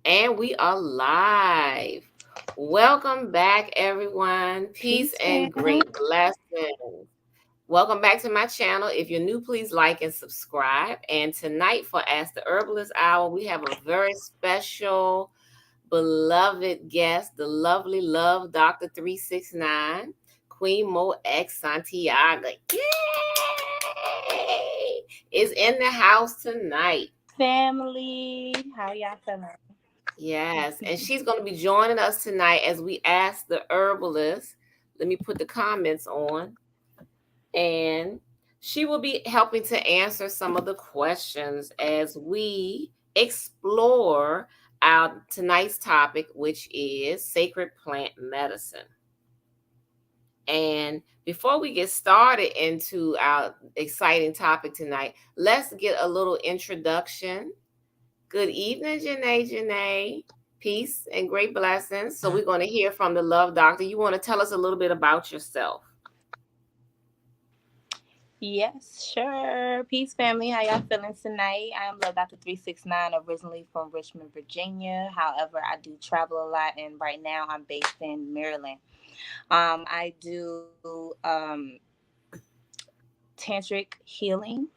And we are live. Welcome back, everyone. Peace Peace, and family. great blessings. Welcome back to my channel. If you're new, please like and subscribe. And tonight for Ask the Herbalist Hour, we have a very special, beloved guest, the lovely love Doctor369, Queen Mo X Santiago. Yay! Is in the house tonight. Family. How y'all feeling? Yes, and she's going to be joining us tonight as we ask the herbalist. Let me put the comments on, and she will be helping to answer some of the questions as we explore our tonight's topic, which is sacred plant medicine. And before we get started into our exciting topic tonight, let's get a little introduction. Good evening, Janae. Janae, peace and great blessings. So we're going to hear from the Love Doctor. You want to tell us a little bit about yourself? Yes, sure. Peace, family. How y'all feeling tonight? I am Love Doctor369, originally from Richmond, Virginia. However, I do travel a lot, and right now I'm based in Maryland. I do tantric healing.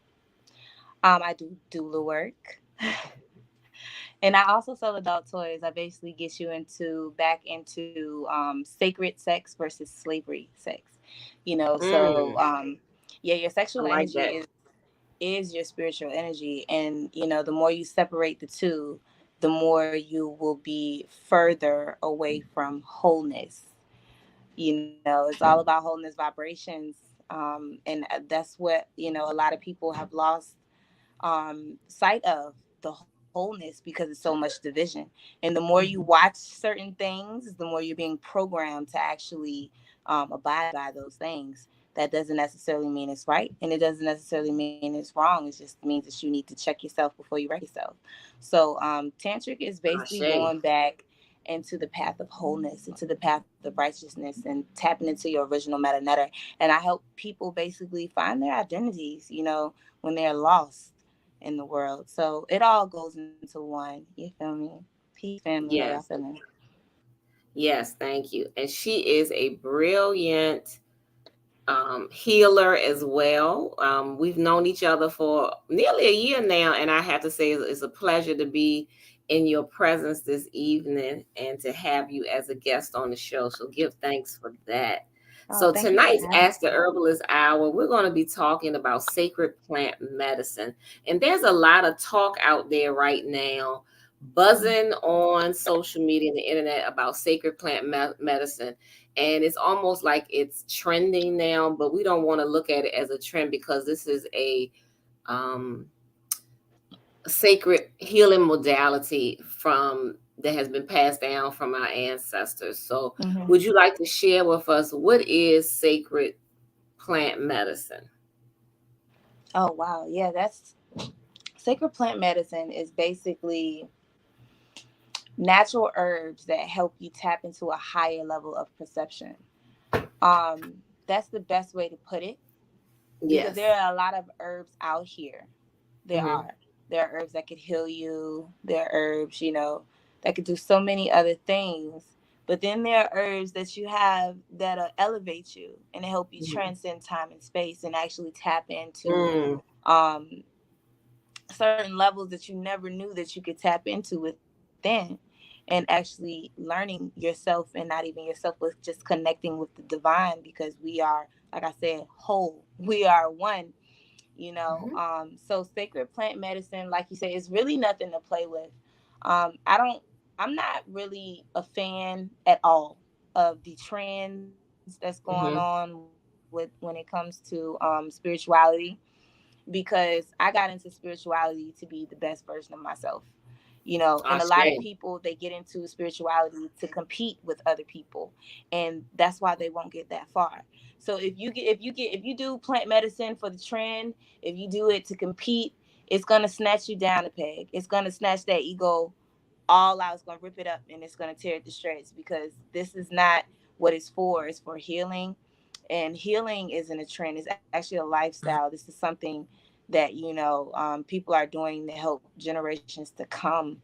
I do doula work. And I also sell adult toys. I basically get you back into sacred sex versus slavery sex. So Mm, yeah, your I sexual like energy that. is your spiritual energy, and the more you separate the two, the more you will be further away from wholeness. It's all about wholeness vibrations, and that's what a lot of people have lost sight of the wholeness because it's so much division. And the more you Mhm. watch certain things, the more you're being programmed to actually abide by those things. That doesn't necessarily mean it's right, and it doesn't necessarily mean it's wrong. It just means that you need to check yourself before you wreck yourself. So, tantric is basically Ashe. going back into the path of wholeness, into the path of righteousness, and tapping into your original meta netter. And I help people basically find their identities, when they're lost in the world. So it all goes into one. You feel me? Peace, family. How y'all Yes. feeling? Yes, thank you. And she is a brilliant healer as well. We've known each other for nearly a year now, and I have to say it's a pleasure to be in your presence this evening and to have you as a guest on the show. So give thanks for that. Oh, So thank you for tonight's having Ask the Herbalist Hour, we're going to be talking about sacred plant medicine. And there's a lot of talk out there right now, me. buzzing on social media and the internet about sacred plant medicine, and it's almost like it's trending now, but we don't want to look at it as a trend because this is um, a sacred healing modality from that has been passed down from our ancestors. So Hmm. would you like to share with us what is sacred plant medicine? Oh, wow. Yeah, that's sacred plant medicine is basically natural herbs that help you tap into a higher level of perception. That's the best way to put it because Yes. there are a lot of herbs out here. There Hmm. are. There are herbs that could heal you. There are herbs, that could do so many other things. But then there are herbs that you have that'll elevate you and help you Hmm. transcend time and space and actually tap into Mm. um, certain levels that you never knew that you could tap into within, and actually learning yourself, and not even yourself, but just connecting with the divine, because we are, like I said, whole. We are one. So sacred plant medicine, like you said, is really nothing to play with. I'm not really a fan at all of the trends that's going on Hmm. when it comes to spirituality, because I got into spirituality to be the best version of myself. And a lot of Ashe. people, they get into spirituality to compete with other people, and that's why they won't get that far. So if you do plant medicine for the trend, if you do it to compete, it's going to snatch you down a peg. It's going to snatch that ego all out. It's going to rip it up, and it's going to tear it to shreds, because this is not what it's for. It's for healing. And healing isn't a trend, it's actually a lifestyle. This is something that people are doing to help generations to come.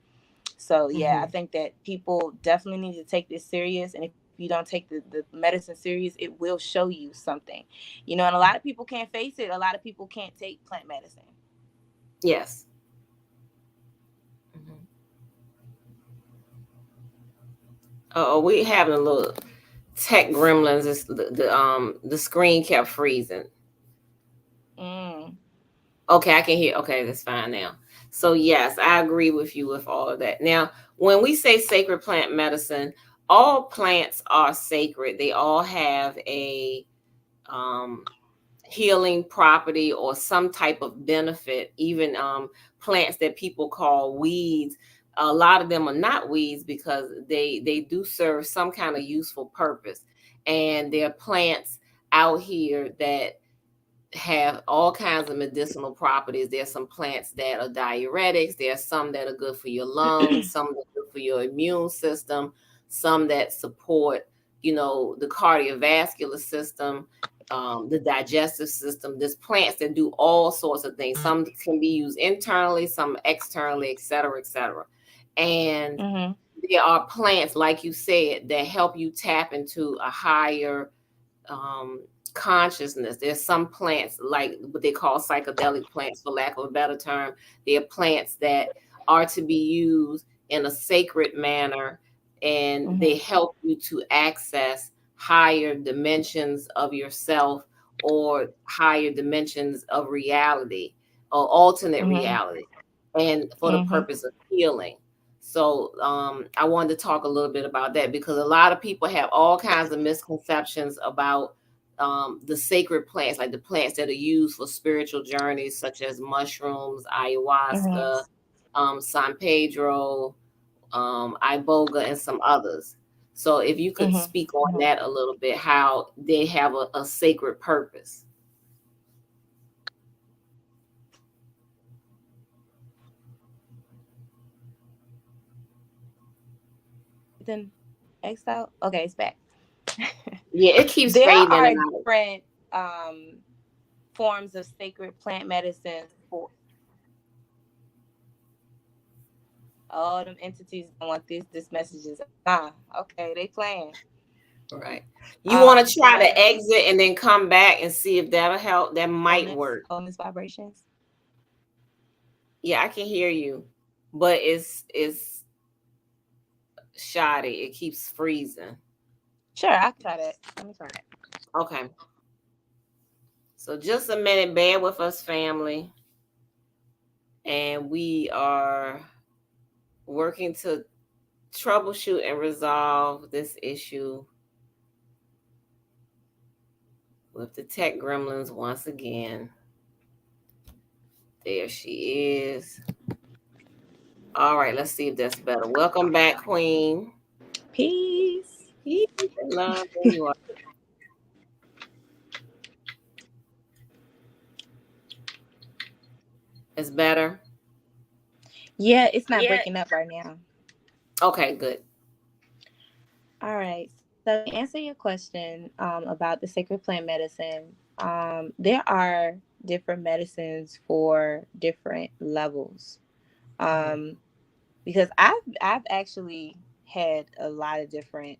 So yeah, I Mm-hmm. think that people definitely need to take this serious. And if you don't take the medicine serious, it will show you something. And a lot of people can't face it. A lot of people can't take plant medicine. Yes. Mm-hmm. Oh, we having a little tech gremlins. It's the screen kept freezing. Mm. Okay, I can hear. Okay, that's fine now. So yes, I agree with you with all of that. Now, when we say sacred plant medicine, all plants are sacred. They all have a um, healing property or some type of benefit. Even plants that people call weeds, a lot of them are not weeds because they do serve some kind of useful purpose. And there are plants out here that have all kinds of medicinal properties. There's some plants that are diuretics. There's some that are good for your lungs, some that are good for your immune system, some that support, the cardiovascular system, the digestive system. There's plants that do all sorts of things. Some can be used internally, some externally, et cetera, et cetera. And Mm-hmm. there are plants, like you said, that help you tap into a higher um, consciousness. There's some plants, like what they call psychedelic plants, for lack of a better term. They're plants that are to be used in a sacred manner, and they Mm-hmm. help you to access higher dimensions of yourself or higher dimensions of reality or alternate Mm-hmm. reality, and for the Mm-hmm. purpose of healing. So I wanted to talk a little bit about that because a lot of people have all kinds of misconceptions about the sacred plants, like the plants that are used for spiritual journeys, such as mushrooms, ayahuasca, Mm-hmm. San Pedro, iboga, and some others. So if you could Mm-hmm. speak on that a little bit, how they have a sacred purpose. Then X out. Okay, it's back. Yeah, it keeps There fading in are and out. different forms of sacred plant medicines for. Oh, them entities don't want this message is okay, they playing. Right. You want to So try let to me exit and then come back and see if that'll help. That might wholeness, work. wholeness vibrations. Yeah, I can hear you, but it's shoddy. It keeps freezing. Sure, I can try that. Let me try it. Okay. So just a minute, bear with us, family. And we are working to troubleshoot and resolve this issue with the tech gremlins once again. There she is. All right, let's see if that's better. Welcome back, Queen. Peace. Peace and love. There you are. It's better. Yeah, it's not breaking up right now. Okay, good. All right. So to answer your question about the sacred plant medicine, there are different medicines for different levels. Mhm. Um, because I've actually had a lot of different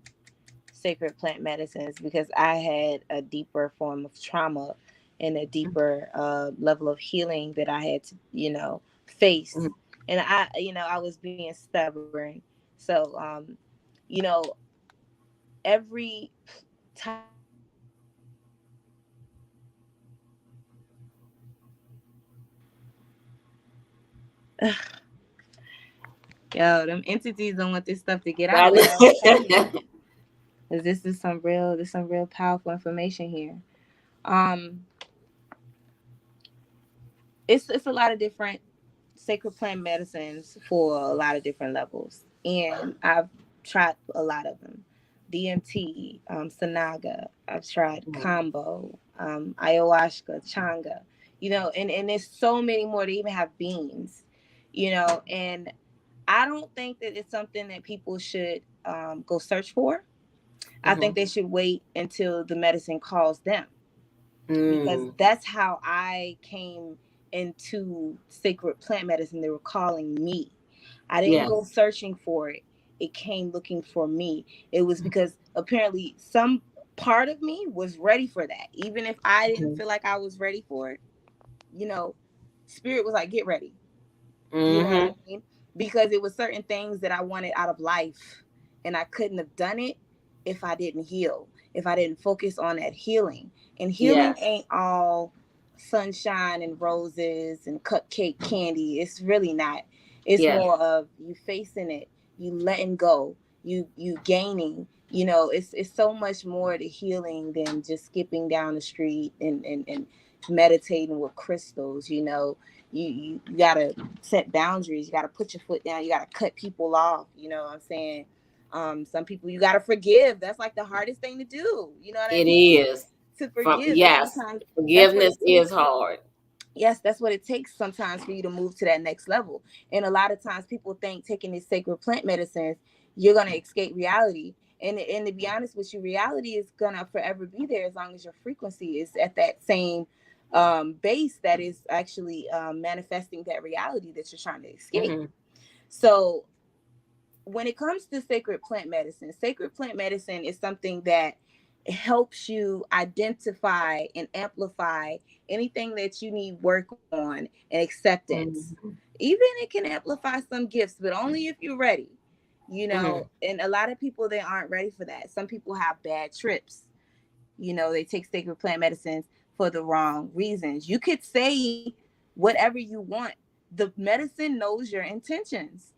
sacred plant medicines because I had a deeper form of trauma and a deeper level of healing that I had to, face. Mhm. And I was being stubborn. So, you know, every type of plant medicine has its own yo, them entities don't want this stuff to get out, man. I'm telling you. Cause this some real powerful information here. Um, it's a lot of different sacred plant medicines for a lot of different levels, and I've tried a lot of them. DMT, Sanaga. I've tried Mhm. Kambo, ayahuasca, Changa. And there's so many more. They even have beans. And I don't think that it's something that people should go search for. I think Mhm. they should wait until the medicine calls them, because Mm. that's how I came into sacred plant medicine. They were calling me. I didn't Yeah. go searching for it. It came looking for me. It was because apparently some part of me was ready for that. Even if I didn't feel like I was ready for it, you know, spirit was like, get ready. You know what I Mm-hmm. mean? Because it was certain things that I wanted out of life, and I couldn't have done it if I didn't heal, if I didn't focus on that healing. And healing Yes. ain't all sunshine and roses and cupcake candy. It's really not. It's Yes. more of you facing it, you letting go, you gaining. It's so much more to healing than just skipping down the street and meditating with crystals. You gotta set boundaries. You gotta put your foot down. You gotta cut people off. You know what I'm saying? Some people you gotta forgive. That's like the hardest thing to do. You know what I It mean? is. To From forgive. And yes, sometimes that's what forgiveness it is takes. hard. Yes, that's what it takes sometimes for you to move to that next level. And a lot of times people think taking these sacred plant medicines, you're gonna escape reality. And to be honest with you, reality is gonna forever be there as long as your frequency is at that same base that is actually manifesting that reality that you're trying to escape. Mm-hmm. So when it comes to sacred plant medicine is something that helps you identify and amplify anything that you need work on and acceptance. Mm-hmm. Even it can amplify some gifts, but only if you're ready. Mm-hmm. And a lot of people they aren't ready for that. Some people have bad trips. They take sacred plant medicines for the wrong reasons. You could say whatever you want. The medicine knows your intentions.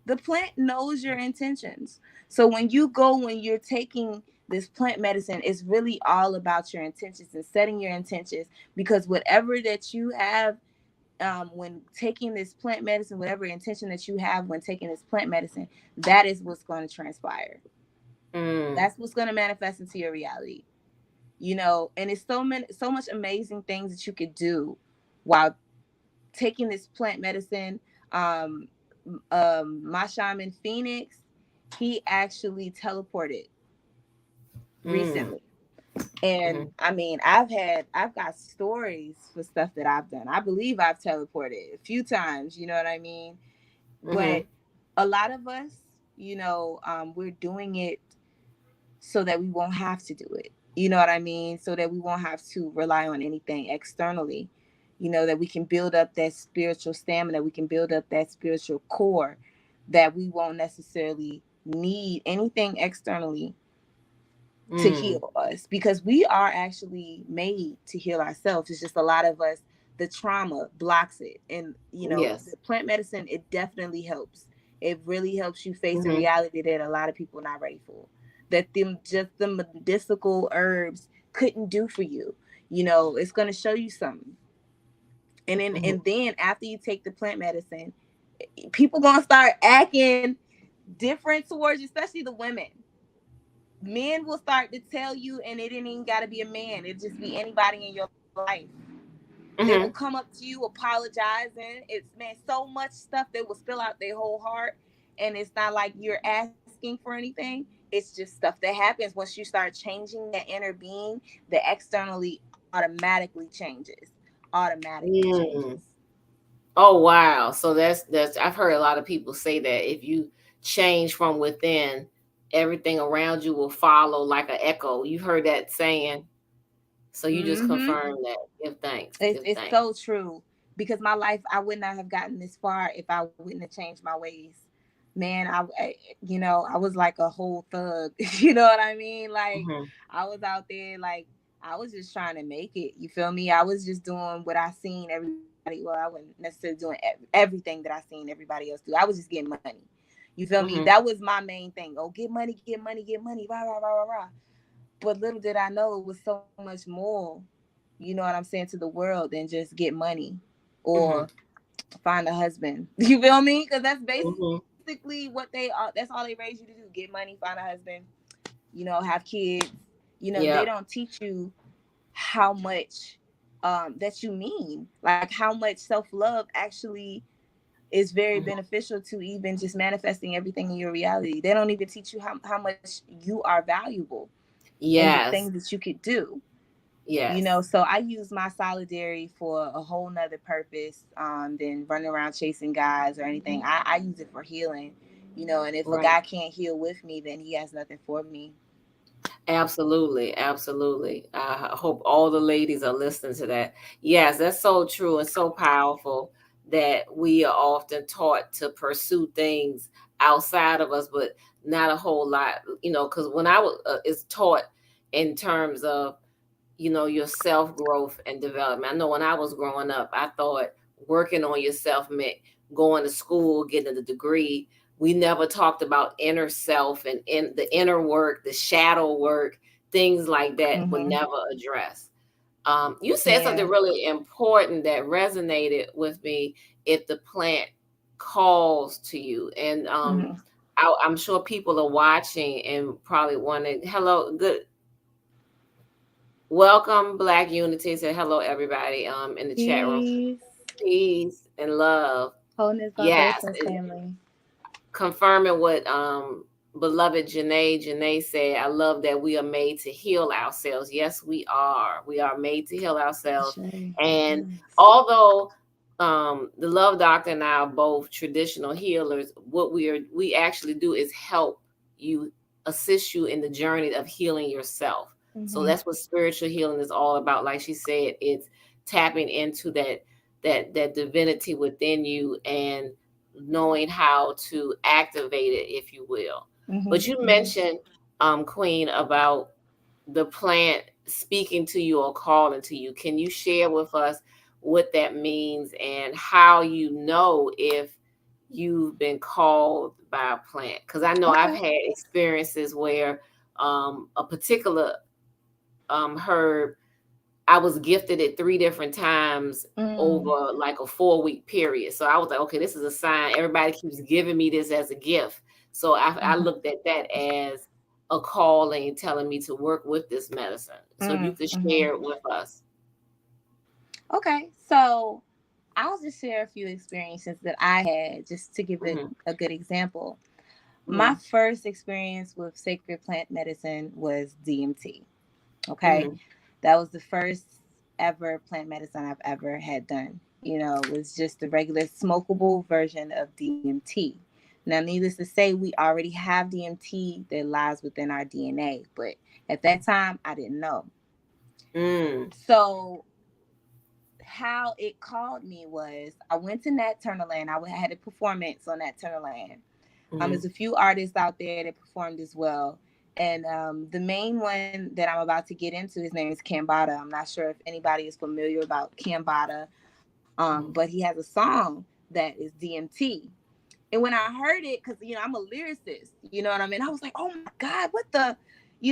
The plant knows your intentions. So when you're taking this plant medicine, it's really all about your intentions and setting your intentions, because whatever that you have when taking this plant medicine, whatever intention that you have when taking this plant medicine, that is what's going to transpire. Mm. That's what's going to manifest into your reality. And it's so much amazing things that you could do while taking this plant medicine. um my shaman Phoenix, he actually teleported Mm. recently. And Mm-hmm. I mean, I've got stories for stuff that I've done. I believe I've teleported a few times, you know what I mean? Mm-hmm. But a lot of us, we're doing it so that we won't have to do it. You know what I mean? So that we won't have to rely on anything externally. That we can build up that spiritual stamina, we can build up that spiritual core, that we won't necessarily need anything externally to Mm. heal us, because we are actually made to heal ourselves. It's just a lot of us, the trauma blocks it. And Yes. the plant medicine, it definitely helps. It really helps you face a Mm-hmm. reality that a lot of people are not ready for, that the medicinal herbs couldn't do for you. It's going to show you something. Mm-hmm. And then after you take the plant medicine, people going to start acting different towards you, especially the women. Men will start to tell you, and it ain't even got to be a man. It just be anybody in your life. They will Mm-hmm. come up to you apologizing. It's, man, so much stuff they will spill out their whole heart, and it's not like you're asking for anything. It's just stuff that happens once you start changing that inner being. The externally automatically changes. Automatically Mm. changes. Oh wow. So that's I've heard a lot of people say that if you change from within, everything around you will follow like an echo. You heard that saying. So you just Mm-hmm. confirm that. Give thanks. Give It's thanks. so true, because my life, I would not have gotten this far if I wouldn't have changed my ways. Man, I was like a whole thug. You know what I mean? Like, Mm-hmm. I was out there, like, I was just trying to make it. You feel me? I was just doing what I seen everybody. Well, I wasn't necessarily doing everything that I seen everybody else do. I was just getting money. You feel me? Mm-hmm. That was my main thing. Oh, get money, get money, get money. Rah rah rah rah rah. But little did I know it was so much more, you know what I'm saying, to the world than just get money or Mm-hmm. find a husband. You feel me? Because that's Mm-hmm. basically what they are. That's all they raise you to do: get money, find a husband, have kids. They don't Yep. teach you how much that you mean, like how much self-love actually is very Mm-hmm. beneficial to even just manifesting everything in your reality. They don't even teach you how much you are valuable and the things Yes. that you could do. Yes. So I use my solidarity for a whole nother purpose than running around chasing guys or anything. I use it for healing, and if a Right. guy can't heal with me, then he has nothing for me. Absolutely, absolutely. I hope all the ladies are listening to that. Yes, that's so true and so powerful that we are often taught to pursue things outside of us, but not a whole lot, because when I was is taught in terms of your self growth and development. I know when I was growing up, I thought working on yourself meant going to school, getting a degree. We never talked about inner self and in the inner work, the shadow work, things like that were Mm-hmm. never addressed. You said something Yeah. really important that resonated with me. If the plant calls to you, and Mm-hmm. I'm sure people are watching and probably wondering, hello, good. Welcome, Black Unity. Say hello, everybody. In the chat room, Peace. peace and love. Wholeness Yes, vibration family. confirming what beloved Janae said. I love that we are made to heal ourselves. Yes, we are. We are made to heal ourselves. Sure. And Yes. although the Love Doctor and I are both traditional healers, what we actually do is help you, assist you in the journey of healing yourself. So Mm-hmm. that's what spiritual healing is all about. Like she said, it's tapping into that divinity within you and knowing how to activate it, if you will. Mm-hmm. But you Mm-hmm. mentioned, Queen, about the plant speaking to you or calling to you. Can you share with us what that means and how you know if you've been called by a plant? Because I know I've Okay. had experiences where a particular herb, I was gifted it 3 different times Mm. over like a 4-week period. So I was like, okay, this is a sign. Everybody keeps giving me this as a gift. So I Mm-hmm. looked at that as a calling telling me to work with this medicine. So if you could Mm-hmm. share it with us. Okay. So I'll just share a few experiences that I had just to give it Hmm. a good example. My Hmm. first experience with sacred plant medicine was DMT. Okay. Hmm. That was the first ever plant medicine I've ever had done. It was just the regular smokable version of DMT. Now, needless to say, we already have DMT that lies within our DNA, but at that time, I didn't know. Mm. So, how it called me was I went to Nat Turnerland. I had a performance on Nat Turnerland. Hmm. There's a few artists out there that performed as well. And the main one that I'm about to get into, his name is Cambada. I'm not sure if anybody is familiar about Cambada, Hmm. but he has a song that is DMT. And when I heard it, because I'm a lyricist, you know what I mean? I was like, oh my God, what the,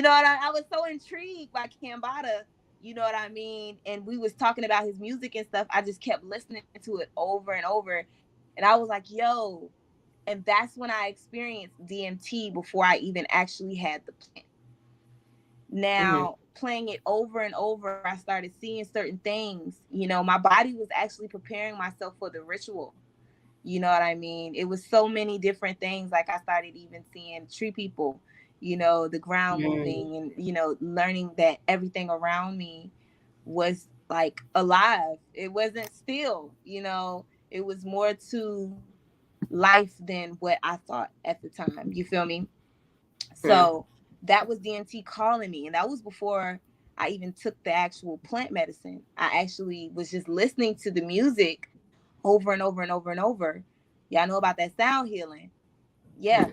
I was so intrigued by Cambada, you know what I mean? And we was talking about his music and stuff. I just kept listening to it over and over. And I was like, yo, and that's when I experienced DMT before I even actually had the plant. Hmm. Now, playing it over and over, I started seeing certain things. My body was actually preparing myself for the ritual. You know what I mean? It was so many different things. Like I started even seeing tree people, the ground Hmm. moving and, learning that everything around me was like alive. It wasn't still, it was more to life than what I thought at the time. You feel me? Hmm. So that was DMT calling me. And that was before I even took the actual plant medicine. I actually was just listening to the music over and over and over and over. Y'all know about that sound healing. Yeah.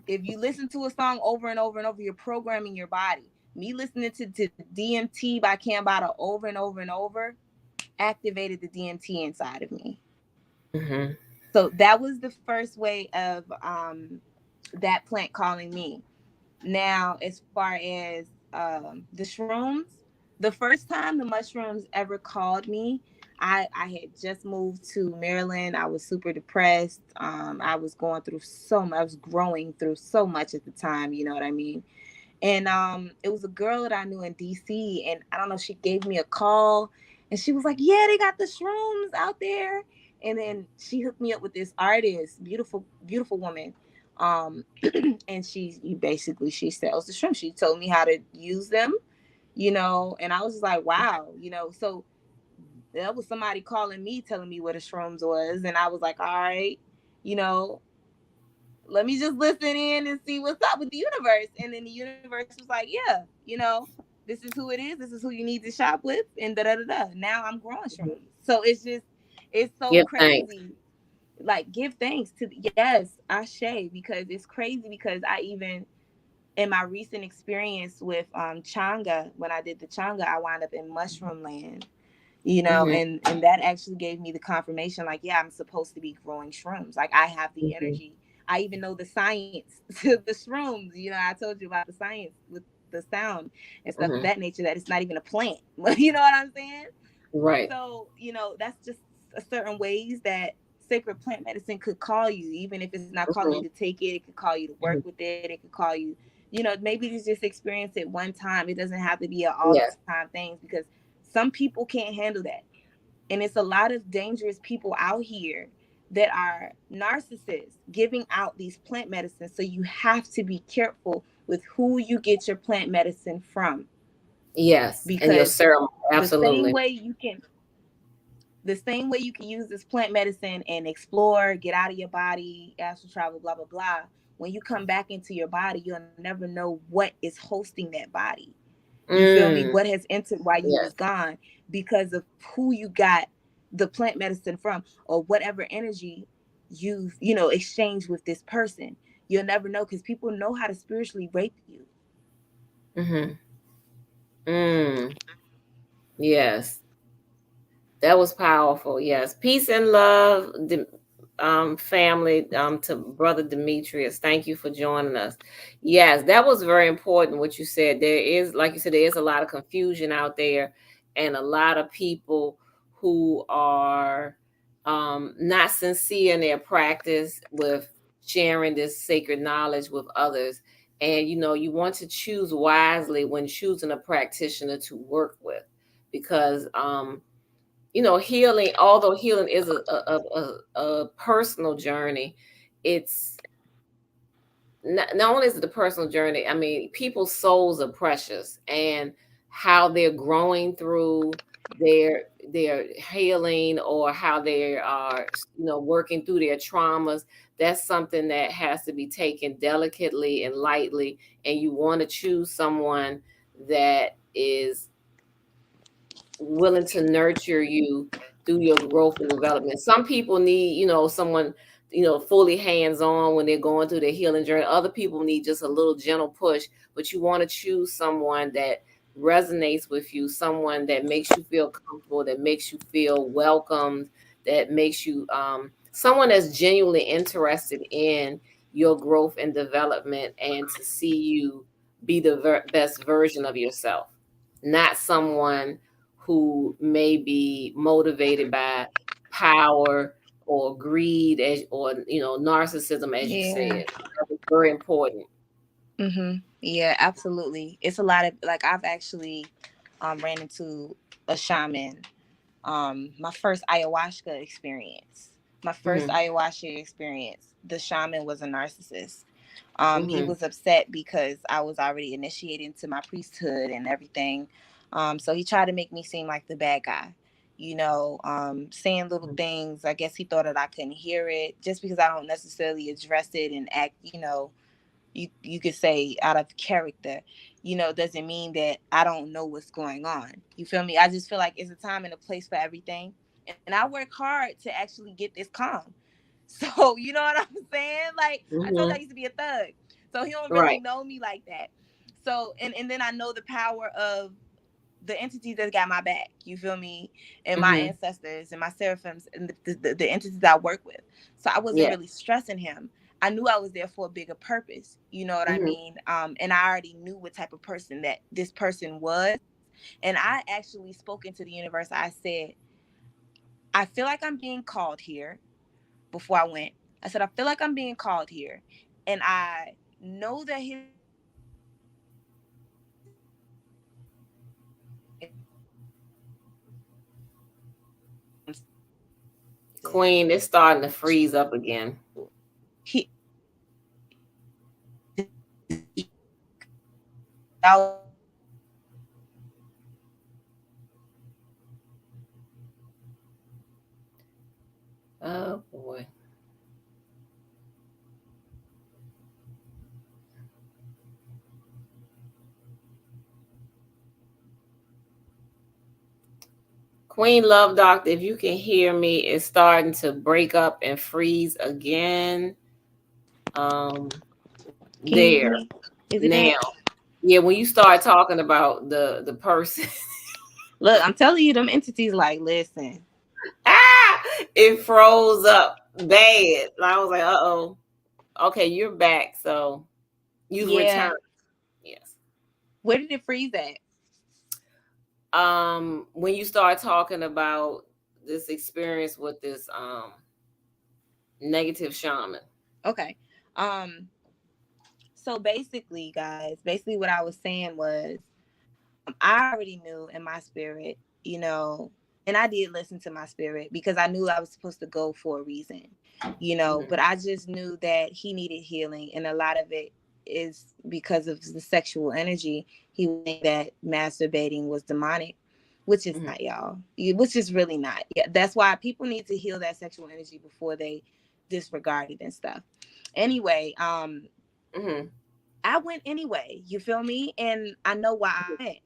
If you listen to a song over and over and over, you're programming your body. Me listening to DMT by Cambada over and over and over activated the DMT inside of me. Hmm. So that was the first way of that plant calling me. Now, as far as the shrooms, the first time the mushrooms ever called me, I had just moved to Maryland. I was super depressed. I was going through so much. I was growing through so much at the time. You know what I mean? And it was a girl that I knew in DC, and I don't know. She gave me a call, and she was like, "Yeah, they got the shrooms out there." And then she hooked me up with this artist, beautiful, beautiful woman. And she sells the shrimp. She told me how to use them, And I was just like, wow, so that was somebody calling me, telling me what a shrooms was. And I was like, all right, you know, let me just listen in and see what's up with the universe. And then the universe was like, yeah, this is who it is. This is who you need to shop with. And da da da da. Now I'm growing shrooms. So it's so Give thanks. crazy. Like, give thanks to, yes, Ashe, because it's crazy because I even, in my recent experience with Changa, when I did the Changa, I wound up in mushroom land, Mm-hmm. and that actually gave me the confirmation, like, yeah, I'm supposed to be growing shrooms. Like, I have the Mm-hmm. energy. I even know the science to the shrooms. I told you about the science with the sound and stuff of Mm-hmm. that nature, that it's not even a plant. You know what I'm saying? Right. So, that's just a certain ways that sacred plant medicine could call you, even if it's not calling you to Mm-hmm. take it. It could call you to work Mm-hmm. with it. It could call you, maybe you just experience it one time. It doesn't have to be an all the Yes. time things, because some people can't handle that. And it's a lot of dangerous people out here that are narcissists giving out these plant medicines. So you have to be careful with who you get your plant medicine from, Yes. And your because ceremony. the same Absolutely. way you can the same way you can use this plant medicine and explore, get out of your body, astral travel, blah blah blah. When you come back into your body, you'll never know what is hosting that body. You feel me? Mm. What has entered while you was Yes. gone, because of who you got the plant medicine from, or whatever energy you've exchanged with this person. You'll never know, because people know how to spiritually rape you. Mm-hmm. Mm. Yes. That was powerful. Yes. Peace and love, family, to Brother Demetrius. Thank you for joining us. Yes, that was very important what you said. There is, like you said, there is a lot of confusion out there, and a lot of people who are not sincere in their practice with sharing this sacred knowledge with others. And you want to choose wisely when choosing a practitioner to work with, because healing, although healing is a personal journey, it's not only is it a personal journey. I mean, people's souls are precious, and how they're growing through their their healing, or how they are working through their traumas, that's something that has to be taken delicately and lightly. And you want to choose someone that is willing to nurture you through your growth and development. Some people need, someone, fully hands on when they're going through their healing journey. Other people need just a little gentle push, but you want to choose someone that resonates with you, someone that makes you feel comfortable, that makes you feel welcomed, that makes you, someone that's genuinely interested in your growth and development, and to see you be the best version of yourself, not someone who may be motivated by power or greed, or narcissism, as you Yeah. said. That was very important. Yeah, absolutely. It's a lot of, like, I've actually ran into a shaman. My first ayahuasca experience. My first Hmm. ayahuasca experience, the shaman was a narcissist. He Hmm. was upset because I was already initiated into my priesthood and everything. So he tried to make me seem like the bad guy, saying little things. I guess he thought that I couldn't hear it, just because I don't necessarily address it and act, you could say out of character, doesn't mean that I don't know what's going on. You feel me? I just feel like it's a time and a place for everything. And I work hard to actually get this calm. So, you know what I'm saying? Like, I told you I Hmm. used to be a thug. So he don't really Right. know me like that. So, and then I know the power of the entities that got my back, you feel me, and my Hmm. ancestors and my seraphims and the entities I work with. So I wasn't Yeah. really stressing him. I knew I was there for a bigger purpose, you know what I Hmm. mean? And I already knew what type of person that this person was. And I actually spoke into the universe. I said, I feel like I'm being called here. Before I went, I said, I feel like I'm being called here. And I know that his intentions are good. And I know Queen, it's starting to freeze up again. he y'all Oh boy. Queen Love Doctor, if you can hear me, it's starting to break up and freeze again. Um, Can you hear there me? Is it now. bad? Yeah, when you start talking about the person, Look, I'm telling you, them entities like, listen. ah, it froze up bad. I was like, uh oh. Okay, you're back. So you've Yeah. returned. Yes. Where did it freeze at? When you start talking about this experience with this negative shaman. Okay. Um, so basically, guys, basically what I was saying was I already knew in my spirit, you know, and I did listen to my spirit because I knew I was supposed to go for a reason, you know, Mm-hmm. but I just knew that he needed healing. And a lot of it is because of the sexual energy. He was saying that masturbating was demonic, which is Mm-hmm. not, y'all, which is really not. Yeah, that's why people need to heal that sexual energy before they disregard it and stuff. Anyway, Mm-hmm. I went anyway, you feel me? And I know why I went.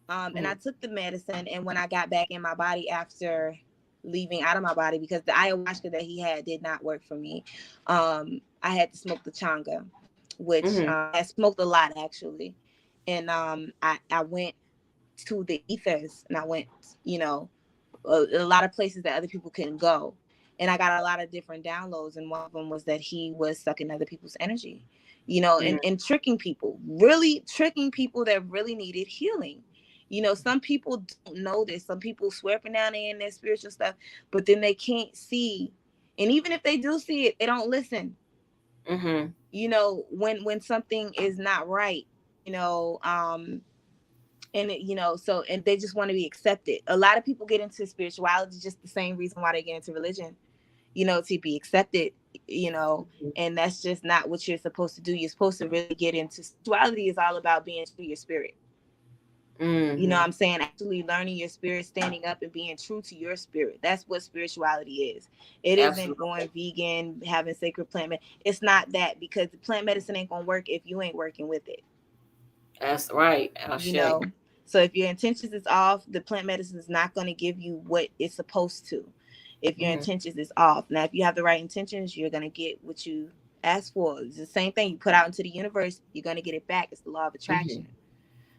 And I Mm-hmm. took the medicine. And when I got back in my body after leaving out of my body, because the ayahuasca that he had did not work for me, I had to smoke the changa, which Mm-hmm. I smoked a lot actually. And I went to the ethers, and I went, you know, a lot of places that other people couldn't go. And I got a lot of different downloads. And one of them was that he was sucking other people's energy, you know, and tricking people, really tricking people that really needed healing. You know, some people don't know this. Some people swear up and down in their spiritual stuff, but then they can't see. And even if they do see it, they don't listen. Mm-hmm. You know, when something is not right, you know, and it, you know, so and they just want to be accepted. A lot of people get into spirituality just the same reason why they get into religion, you know, to be accepted, you know. And that's just not what you're supposed to do. You're supposed to really get into spirituality. Is all about being true to your spirit, you know Mm-hmm. what I'm saying? Actually learning your spirit, standing up and being true to your spirit. That's what spirituality is. It isn't Absolutely. going vegan, having sacred it's not that, because the plant medicine ain't gonna work if you ain't working with it, That's right. you Ashe. know. So if your intentions is off, the plant medicine is not going to give you what it's supposed to. If your Mm-hmm. intentions is off, now if you have the right intentions, you're going to get what you ask for. It's the same thing you put out into the universe, you're going to get it back. It's the law of attraction.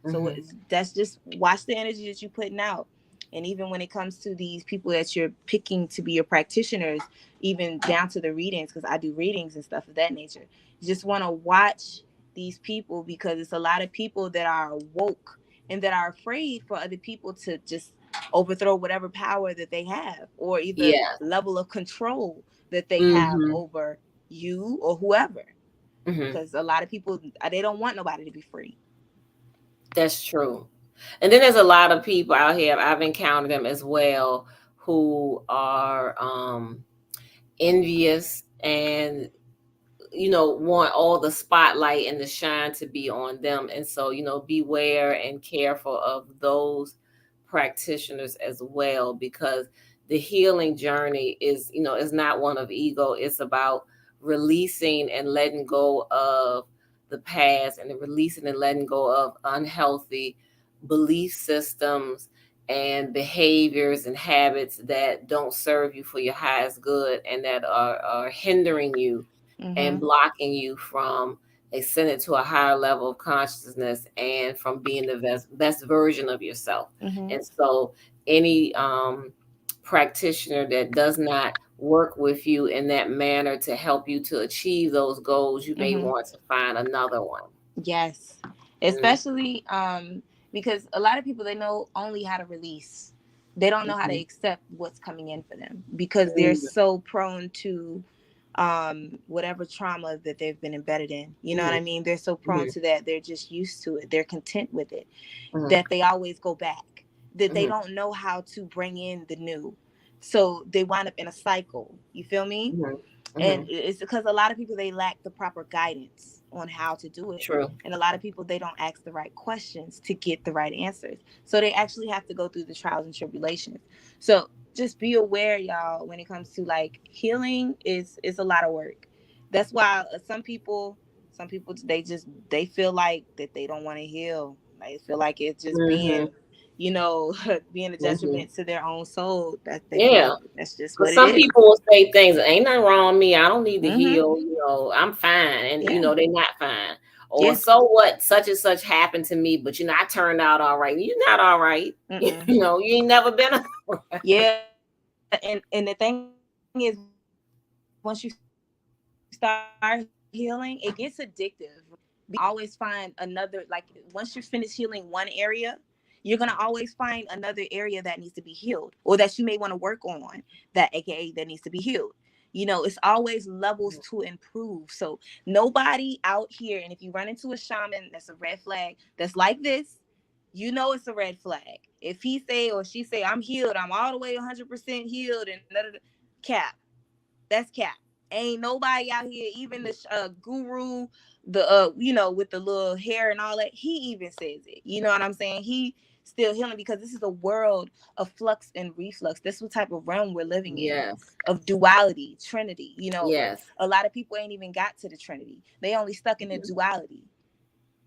Mm-hmm. So Mm-hmm. that's just watch the energy that you're putting out. And even when it comes to these people that you're picking to be your practitioners, even down to the readings, because I do readings and stuff of that nature, you just want to watch these people, because it's a lot of people that are woke and that are afraid for other people to just overthrow whatever power that they have, or either Yes. level of control that they have Mm-hmm. over you or whoever. Mm-hmm. Because a lot of people, they don't want nobody to be free. That's true. And then there's a lot of people out here, I've encountered them as well, who are envious and want all the spotlight and the shine to be on them. And so, beware and careful of those practitioners as well, because the healing journey is not one of ego. It's about releasing and letting go of the past, and releasing and letting go of unhealthy belief systems and behaviors and habits that don't serve you for your highest good, and that are hindering you and Mm-hmm. blocking you from ascending to a higher level of consciousness and from being the best version of yourself. Mm-hmm. And so any practitioner that does not work with you in that manner to help you to achieve those goals, you may Mm-hmm. want to find another one. Yes. Mm-hmm. Especially because a lot of people, they know only how to release. They don't know how to accept what's coming in for them, because they're Mm-hmm. so prone to whatever trauma that they've been embedded in. You know what I mean? They're so prone Mm-hmm. to that. They're just used to it. They're content with it. Mm-hmm. That they always go back. That they Mm-hmm. don't know how to bring in the new. So they wind up in a cycle. You feel me? Mm-hmm. Mm-hmm. And it's because a lot of people, they lack the proper guidance on how to do it. True. And a lot of people, they don't ask the right questions to get the right answers, so they actually have to go through the trials and tribulations. So just be aware, y'all, when it comes to like healing is a lot of work. That's why some people they feel like that they don't want to heal. They feel like it's just Mm-hmm. being, being a Mm-hmm. detriment to their own soul. That they feel Yeah. like that's just But what it some is. people will say things, ain't nothing wrong with me. I don't need to Mhm. heal. I'm fine. And, Yeah. they're not fine. Or Yeah. so what, such and such happened to me, but, I turned out all right. You're not all right. Mm-mm. You ain't never been all right. Yeah. And the thing is, once you start healing, it gets addictive. Because you can always find another, like once you finish healing one area, you're gonna always find another area that needs to be healed, or that you may want to work on, that AKA that needs to be healed. It's always levels to improve. So nobody out here, and if you run into a shaman, that's a red flag. That's like this, it's a red flag. If he say or she say, I'm healed, I'm all the way 100% healed, and cap, that's cap. Ain't nobody out here, even the guru, the with the little hair and all that. He even says it. You know what I'm saying? He still healing, because this is a world of flux and reflux. This is what type of realm we're living in, Yes. of duality, trinity. But Yes. a lot of people ain't even got to the trinity. They only stuck in the Mm-hmm. duality.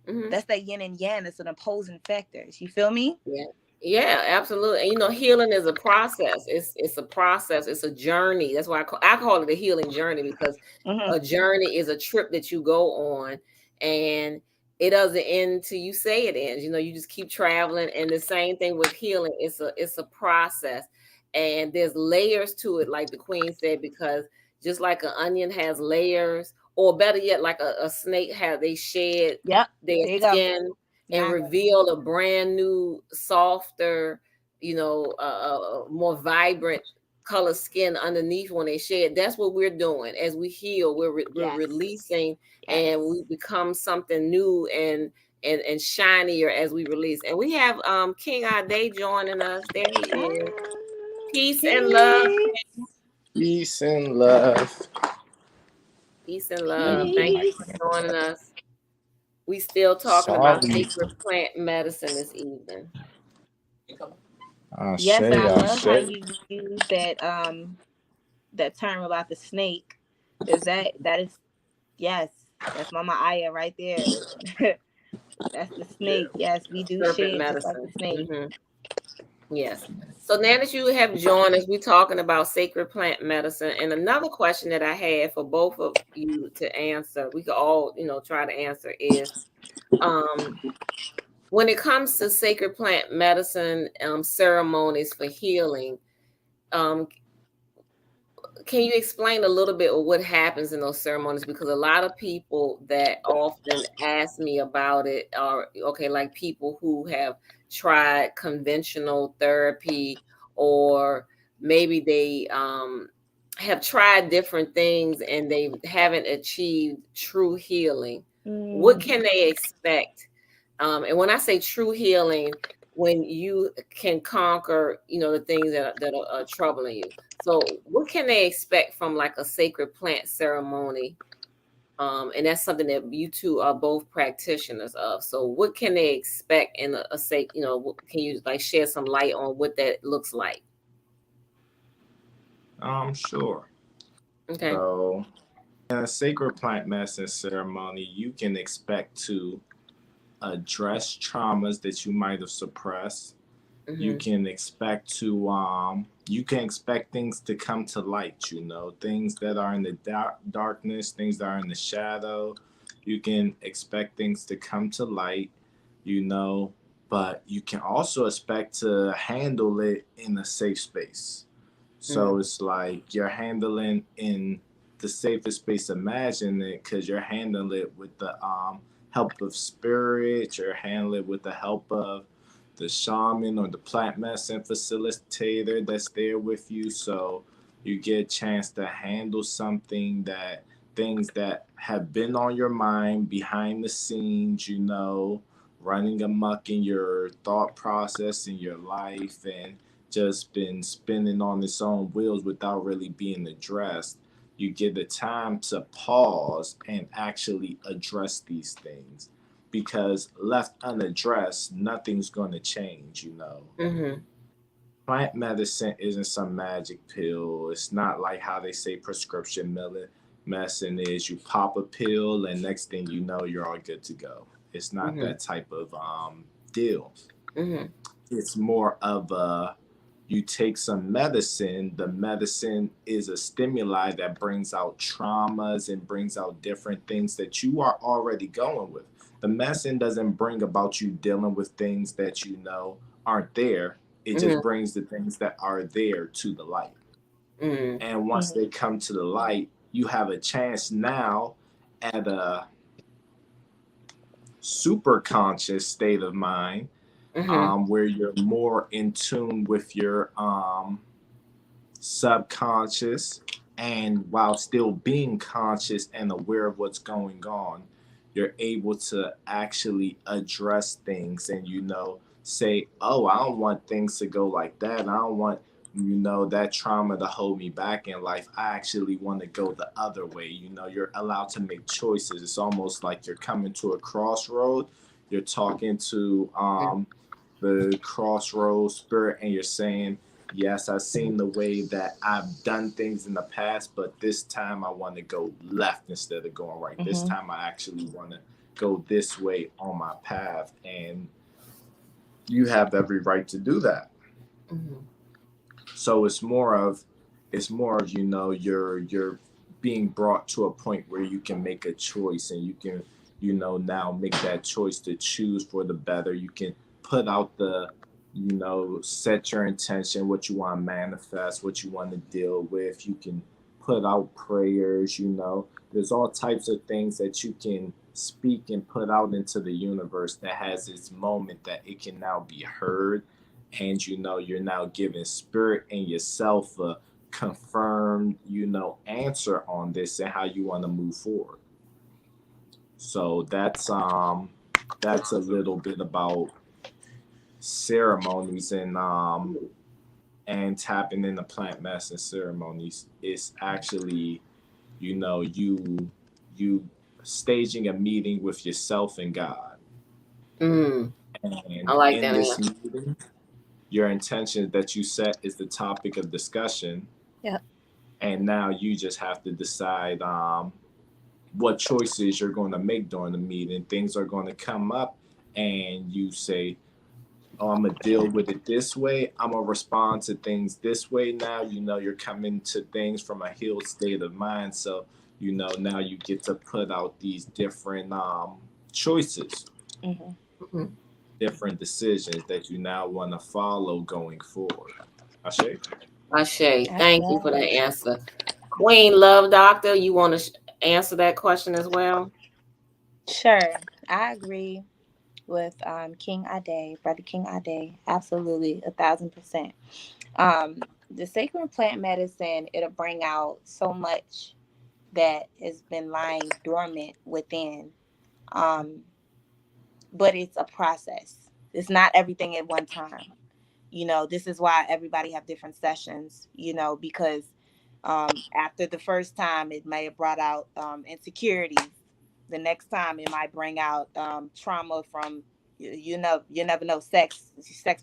Mm-hmm. That's that yin and yang. It's an opposing factors. You feel me? Yeah. Yeah, absolutely. And healing is a process. It's a process. It's a journey. That's why I call it a healing journey, because Mm-hmm. a journey is a trip that you go on, and it doesn't end till you say it ends. You just keep traveling. And the same thing with healing. It's a process, and there's layers to it, like the queen said, because just like an onion has layers, or better yet, like a snake has, they shed Yep. their There you go. skin and Nah. reveal a brand new, softer, more vibrant color skin underneath when they shed. That's what we're doing as we heal. We're Yes. releasing, and we Yes. become something new and shinier as we release. And we have King Ade joining us. There he is. Peace and love. Peace. Peace and love. Peace and love. Thank you Peace. for joining us. We still talking about Sorry. sacred plant medicine this evening. Yes, and Ashe, I love how Ashe. you use that term about the snake, because that is, yes, that's Mama Aya right there. That's the snake. Yes, we do Serpent shed just like the medicine. snake. Yes. So now that you have joined us, we're talking about sacred plant medicine. And another question that I had for both of you to answer, we could all, try to answer, is um, when it comes to sacred plant medicine ceremonies for healing, um, can you explain a little bit of what happens in those ceremonies? Because a lot of people that often ask me about it are, okay, like people who have tried conventional therapy, or maybe they have tried different things and they haven't achieved true healing. What Mm. can they expect? And when I say true healing, when you can conquer, the things that are troubling you. So, what can they expect from like a sacred plant ceremony? And that's something that you two are both practitioners of. So, what can they expect in a sacred? Can you like shed some light on what that looks like? Sure. Okay. So, in a sacred plant medicine ceremony, you can expect to address traumas that you might have suppressed. You Mm-hmm. can expect things to come to light, things that are in the darkness, things that are in the shadow. You can expect things to come to light, you know, but you can also expect to handle it in a safe space. So Mm-hmm. it's like you're handling in the safest space imagined it, because you're handling it with the help of spirit, you're handling it with the help of the shaman or the plant medicine facilitator that's there with you. So you get a chance to handle things that have been on your mind behind the scenes, running amok in your thought process in your life, and just been spinning on its own wheels without really being addressed. You get the time to pause and actually address these things, because left unaddressed, nothing's going to change. Mm-hmm. plant medicine isn't some magic pill. It's not like how they say prescription medicine is. You pop a pill, and next thing you know, you're all good to go. It's not Mm-hmm. that type of deal. Mm-hmm. It's more of a, you take some medicine. The medicine is a stimuli that brings out traumas and brings out different things that you are already going with. The medicine doesn't bring about you dealing with things that you know aren't there. It just Mm-hmm. brings the things that are there to the light. Mm-hmm. And once they come to the light, you have a chance now at a super conscious state of mind, Mm-hmm. where you're more in tune with your subconscious, and while still being conscious and aware of what's going on, you're able to actually address things and, say, oh, I don't want things to go like that. I don't want, that trauma to hold me back in life. I actually want to go the other way. You're allowed to make choices. It's almost like you're coming to a crossroad. You're talking to the crossroads spirit, and you're saying, yes, I've seen the way that I've done things in the past, but this time I want to go left instead of going right. This Mm-hmm. time I actually want to go this way on my path. And you have every right to do that. Mm-hmm. So it's more of you're being brought to a point where you can make a choice, and you can now make that choice to choose for the better. You can put out the set your intention, what you want to manifest, what you want to deal with. You can put out prayers. There's all types of things that you can speak and put out into the universe that has its moment that it can now be heard. And you're now giving spirit and yourself a confirmed answer on this and how you want to move forward. So that's a little bit about ceremonies, and tapping into plant medicine ceremonies. It's actually you staging a meeting with yourself and God. Mm. I And like in that this answer. meeting, your intention that you set is the topic of discussion. Yep. And now you just have to decide what choices you're going to make during the meeting. Things are going to come up, and you say, oh, I'm going to deal with it this way. I'm going to respond to things this way now. You're coming to things from a healed state of mind. So, now you get to put out these different choices, Mm-hmm. Mm-hmm. different decisions that you now want to follow going forward. Ashe? Ashe, That's thank you for that right. answer. Queen Love Doctor, you want to answer that question as well? Sure. I agree with King Ade, Brother King Ade. Absolutely, 1,000%. The sacred plant medicine, it'll bring out so much that has been lying dormant within. Um, but it's a process. It's not everything at one time. This is why everybody have different sessions, because after the first time it may have brought out insecurities. The next time it might bring out trauma from you never know, sex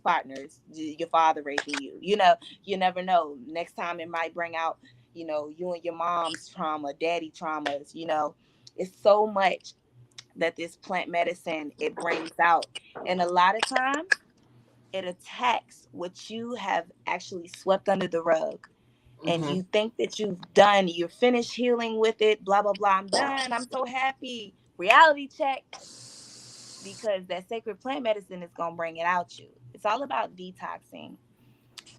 partners, your father raping you, you never know. Next time it might bring out you and your mom's trauma, daddy traumas. It's so much that this plant medicine it brings out, and a lot of times it attacks what you have actually swept under the rug, and Mm-hmm. you think that you're finished healing with it, blah blah blah, I'm done, I'm so happy. Reality check, because that sacred plant medicine is going to bring it out you. It's all about detoxing,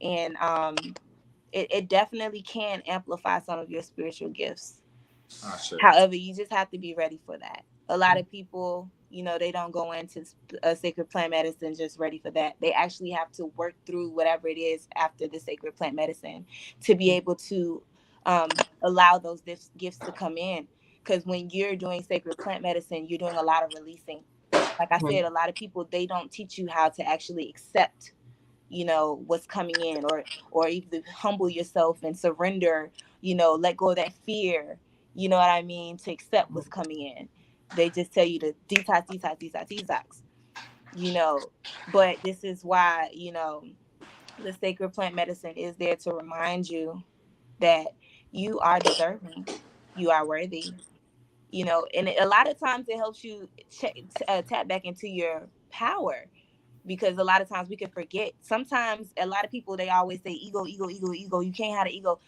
and it definitely can amplify some of your spiritual gifts. Ashe. However, you just have to be ready for that. A lot of people, they don't go into a sacred plant medicine just ready for that. They actually have to work through whatever it is after the sacred plant medicine to be able to allow those gifts to come in. Because when you're doing sacred plant medicine, you're doing a lot of releasing. Like I said, a lot of people, they don't teach you how to actually accept what's coming in, or even humble yourself and surrender, let go of that fear, you know what I mean, to accept what's coming in. They just tell you to detox, detox, detox, detox, but this is why The sacred plant medicine is there to remind you that you are deserving, you are worthy, and a lot of times it helps you tap back into your power, because a lot of times we can forget. Sometimes a lot of people, they always say ego, ego, ego, ego. You can't have an ego.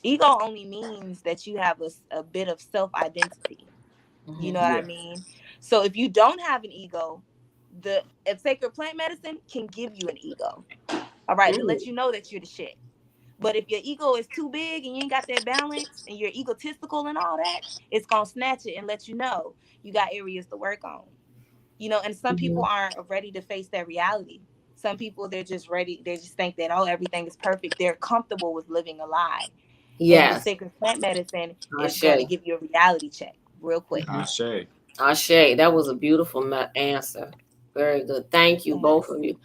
Ego only means that you have a bit of self-identity. You know what I Yeah. mean? So if you don't have an ego, the if sacred plant medicine can give you an ego, all right, to let you know that you're the shit. But if your ego is too big and you ain't got that balance and you're egotistical and all that, it's gonna snatch it and let you know you got areas to work on. And some people aren't ready to face that reality. Some people, they're just ready, they just think that, oh, everything is perfect. They're comfortable with living a lie. And the Yes. sacred plant medicine is Ashe. going to give you a reality check real quick. Ashe. Ashe. That was a beautiful answer. Very good. Thank you, both Thanks. of you.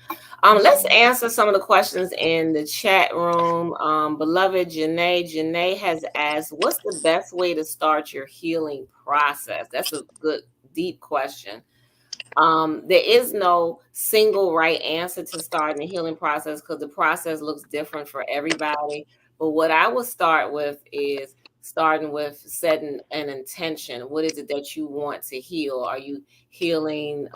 Let's answer some of the questions in the chat room. Beloved Janae has asked, what's the best way to start your healing process? That's a good, deep question. There is no single right answer to starting the healing process, because the process looks different for everybody. But what I would start with is starting with setting an intention. What is it that you want to heal? Are you healing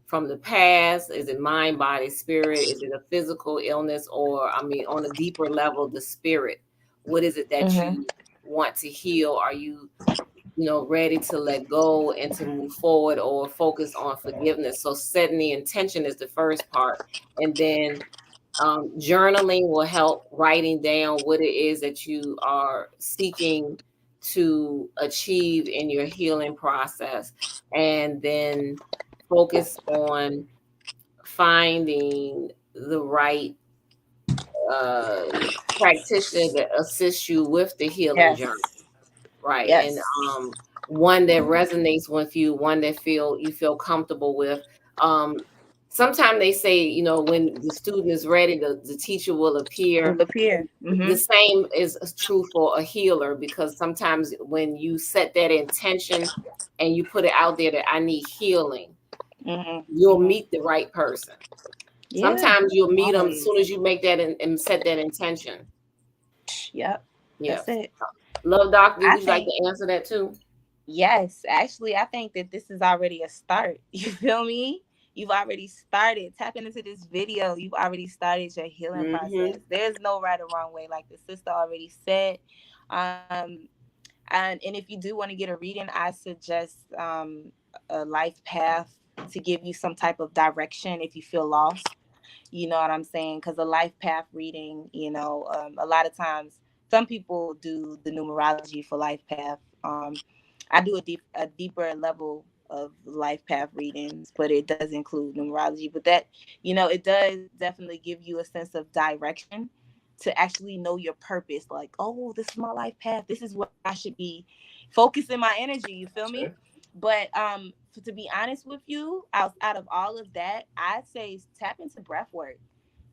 from the past? Is it mind, body, spirit? Is it a physical illness? Or, I mean, on a deeper level, the spirit? What is it that Mm-hmm. you want to heal? Are you ready to let go and to move forward, or focus on forgiveness? So setting the intention is the first part. And then journaling will help, writing down what it is that you are seeking to achieve in your healing process. And then focus on finding the right uh, practitioner that assists you with the healing Yes. journey. Right. And Yes. one that resonates with you, one that you feel comfortable with. Um, Sometimes they say, when the student is ready, the teacher will appear. Will appear. The Mm-hmm. same is true for a healer, because sometimes when you set that intention and you put it out there that I need healing, Mm-hmm. you'll Mm-hmm. meet the right person. Yeah. Sometimes you'll meet them as Always. soon as you make that and set that intention. Yep. That's Yes. it. Love Doctor, I would you like think, to answer that too? yes, actually, I think that this is already a start. You feel me? You've already started tapping into this video. You've already started your healing Mm-hmm. process. There's no right or wrong way, like the sister already said. Um, and if you do want to get a reading, I suggest a life path to give you some type of direction if you feel lost. You know what I'm saying? Because a life path reading, a lot of times some people do the numerology for life path. I do a deeper level of life path readings, but it does include numerology. But that, it does definitely give you a sense of direction to actually know your purpose. Like, oh, this is my life path. This is where I should be focusing my energy. You feel me? Ashe. But to be honest with you, out of all of that, I'd say tap into breath work,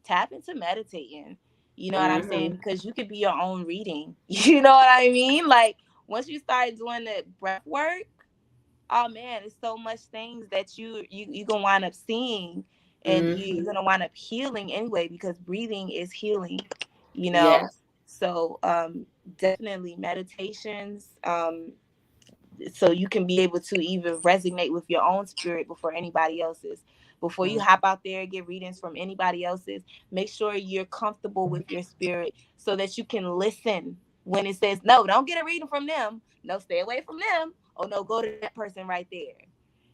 tap into meditating. You know what I'm saying? Mm-hmm. Because you could be your own reading. You know what I mean? Like once you start doing the breath work, oh man, it's so much things that you gonna wind up seeing, and you're Mm-hmm. gonna wind up healing anyway, because breathing is healing. You know, Yes. so definitely meditations. So you can be able to even resonate with your own spirit before anybody else's. Before you Mm-hmm. hop out there and get readings from anybody else's, make sure you're comfortable with your spirit so that you can listen when it says, no, don't get a reading from them. No, stay away from them. Oh, no, go to that person right there.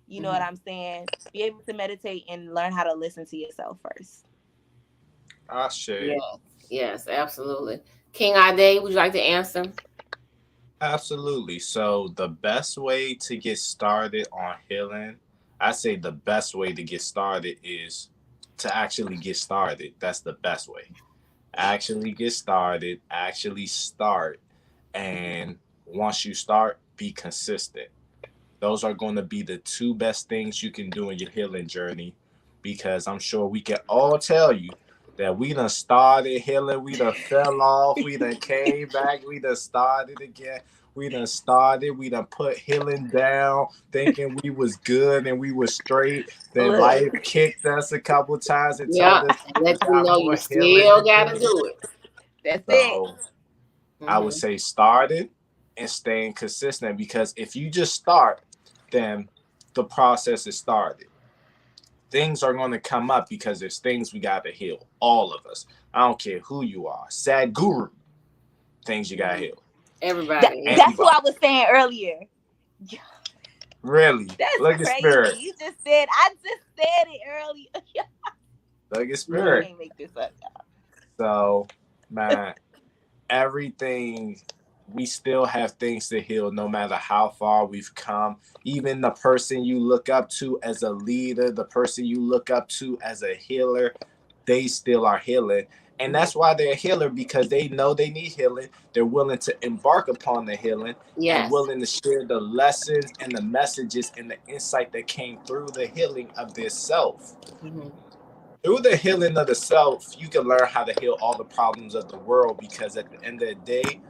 You know what Mm-hmm. I'm saying? Be able to meditate and learn how to listen to yourself first. Ashe. Yes. Yes, absolutely. King Ade, would you like to answer? Absolutely. So the best way to get started on healing, I say the best way to get started is to actually get started. That's the best way. Actually get started, actually start. And once you start, be consistent. Those are going to be the two best things you can do in your healing journey, because I'm sure we can all tell you that we done started healing, we done fell off, we done came back, we done started again. We done started. We done put healing down, thinking we was good and we was straight. Then Look, life kicked us a couple times and Yeah, told us that we let you got know you more healing still to got to do. do it. that's it. So I would Hmm. say started and staying consistent, because if you just start, then the process is started. Things are going to come up because there's things we got to heal. All of us. I don't care who you are. Sad guru, things you got to heal. That, Everybody, yeah. that's what Anybody. I was saying earlier. Really. That's Look at crazy. spirit. You just said, I just said it earlier. Look at I Mhm. spirit. can't make this up. So, man, everything, we still have things to heal no matter how far we've come. Even the person you look up to as a leader, the person you look up to as a healer, they still are healing. And that's why they're a healer, because they know they need healing. They're willing to embark upon the healing and Yes. willing to share the lessons and the messages and the insight that came through the healing of their self. Hmm. Through the healing of the self, you can learn how to heal all the problems of the world, because at the end of the day,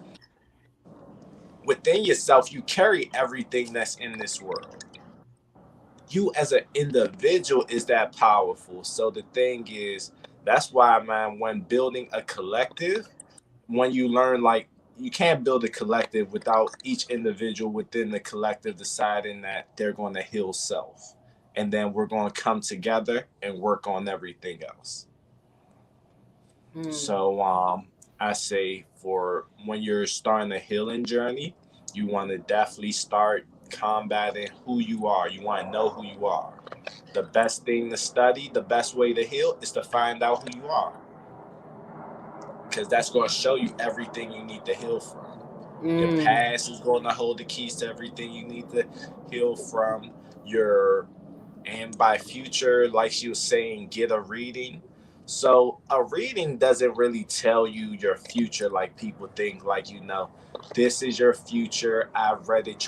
within yourself, you carry everything that's in this world. You as an individual is that powerful. So the thing is, that's why, man, when building a collective, when you learn, like, you can't build a collective without each individual within the collective deciding that they're going to heal self. And then we're going to come together and work on everything else. Mm. So I say, for when you're starting a healing journey, you want to definitely start combating who you are. You want to know who you are. The best thing to study, the best way to heal is to find out who you are, because that's going to show you everything you need to heal from. Your Mm. past is going to hold the keys to everything you need to heal from. Your And by future, like she was saying, get a reading. So a reading doesn't really tell you your future like people think. Like, this is your future. I've read it.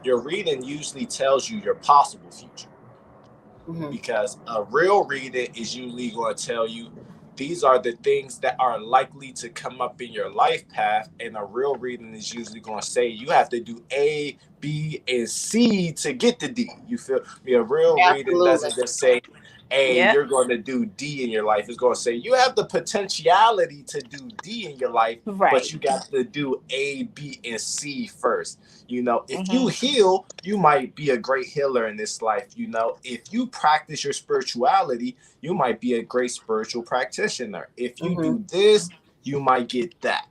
Your reading usually tells you your possible future, Hmm. because a real reading is usually going to tell you these are the things that are likely to come up in your life path. And a real reading is usually going to say you have to do A, B, and C to get to D. You feel me? A real reading Absolutely. doesn't just say, hey, Yeah. you're going to do D in your life. It's going to say you have the potentiality to do D in your life, but Right. you got to do A, B, and C first. If you Mm-hmm. heal, you might be a great healer in this life. If you practice your spirituality, you might be a great spiritual practitioner. If you Hmm. do this, you might get that.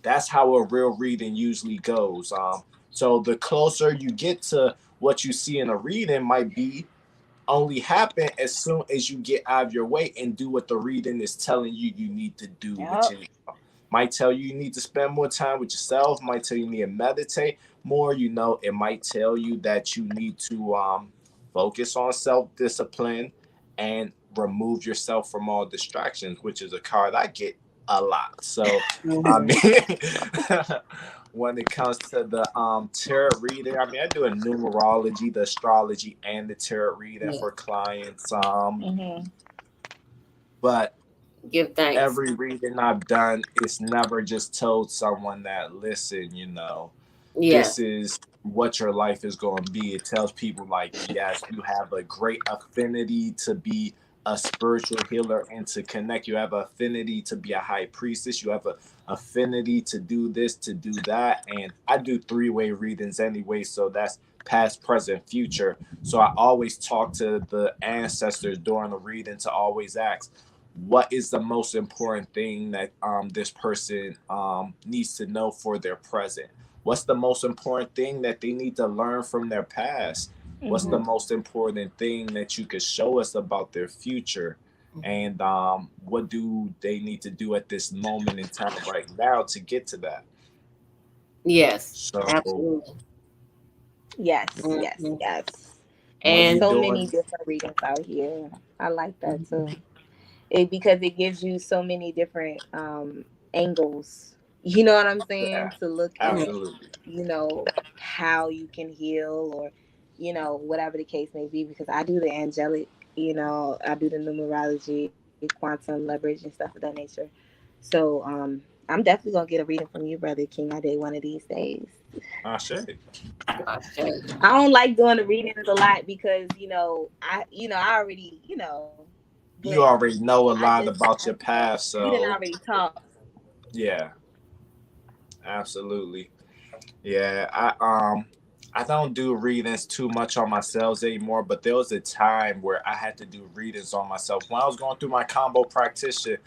That's how a real reading usually goes. So the closer you get to what you see in a reading might be only happen as soon as you get out of your way and do what the reading is telling you you need to do, which Yep. is, might tell you need to spend more time with yourself, might tell you need to meditate more. It might tell you that you need to focus on self-discipline and remove yourself from all distractions, which is a card I get a lot. So I Hmm. mean, when it comes to the tarot reading, I mean, I do a numerology, the astrology, and the tarot reading Yeah. for clients. Mm-hmm. But Give thanks. every reading I've done, it's never just told someone that, listen, this Yes. is what your life is going to be. It tells people, like, yes, you have a great affinity to be a spiritual healer and to connect. You have an affinity to be a high priestess. You have an affinity to do this, to do that. And I do three-way readings anyway, so that's past, present, future. So I always talk to the ancestors during the reading to always ask, what is the most important thing that this person needs to know for their present? What's the most important thing that they need to learn from their past? What's the Mm-hmm. most important thing that you could show us about their future? And what do they need to do at this moment in time right now to get to that? Yes. So Absolutely. Yes. Yes. Hmm. Yes. when It's And you're so many doing, different readings out here. I like that too. Because it gives you so many different angles. You know what I'm saying? yeah, To look at, mhm. absolutely. how you can heal, or whatever the case may be. Because I do the angelic, I do the numerology, quantum leverage, and stuff of that nature. So I I'm definitely gonna get a reading from you, brother King. I did one of these days. I say. I don't like doing the readings a lot because I already but You already know a I lot just about your past, we didn't so already talk. yeah, absolutely. Yeah, I don't do readings too much on myself anymore, but there was a time where I had to do readings on myself. When I was going through my combo practitioner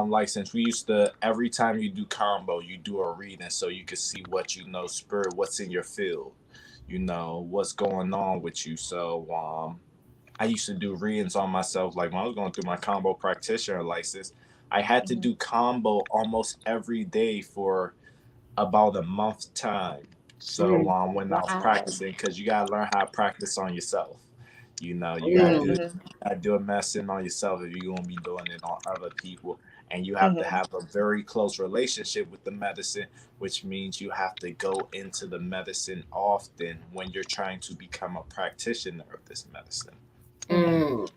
license, we used to, every time you do combo, you do a reading so you could see what you know, spirit, what's in your field, what's going on with you. So I used to do readings on myself. Like when I was going through my combo practitioner license, I had to Mhm. do combo almost every day for about a month's time. So Mm. when I was Wow. practicing, because you gotta learn how to practice on yourself. You gotta Mm. do Mhm. a medicine on yourself if you're gonna be doing it on other people. And you have to Mhm. have a very close relationship with the medicine, which means you have to go into the medicine often when you're trying to become a practitioner of this medicine. Mhm. Mm.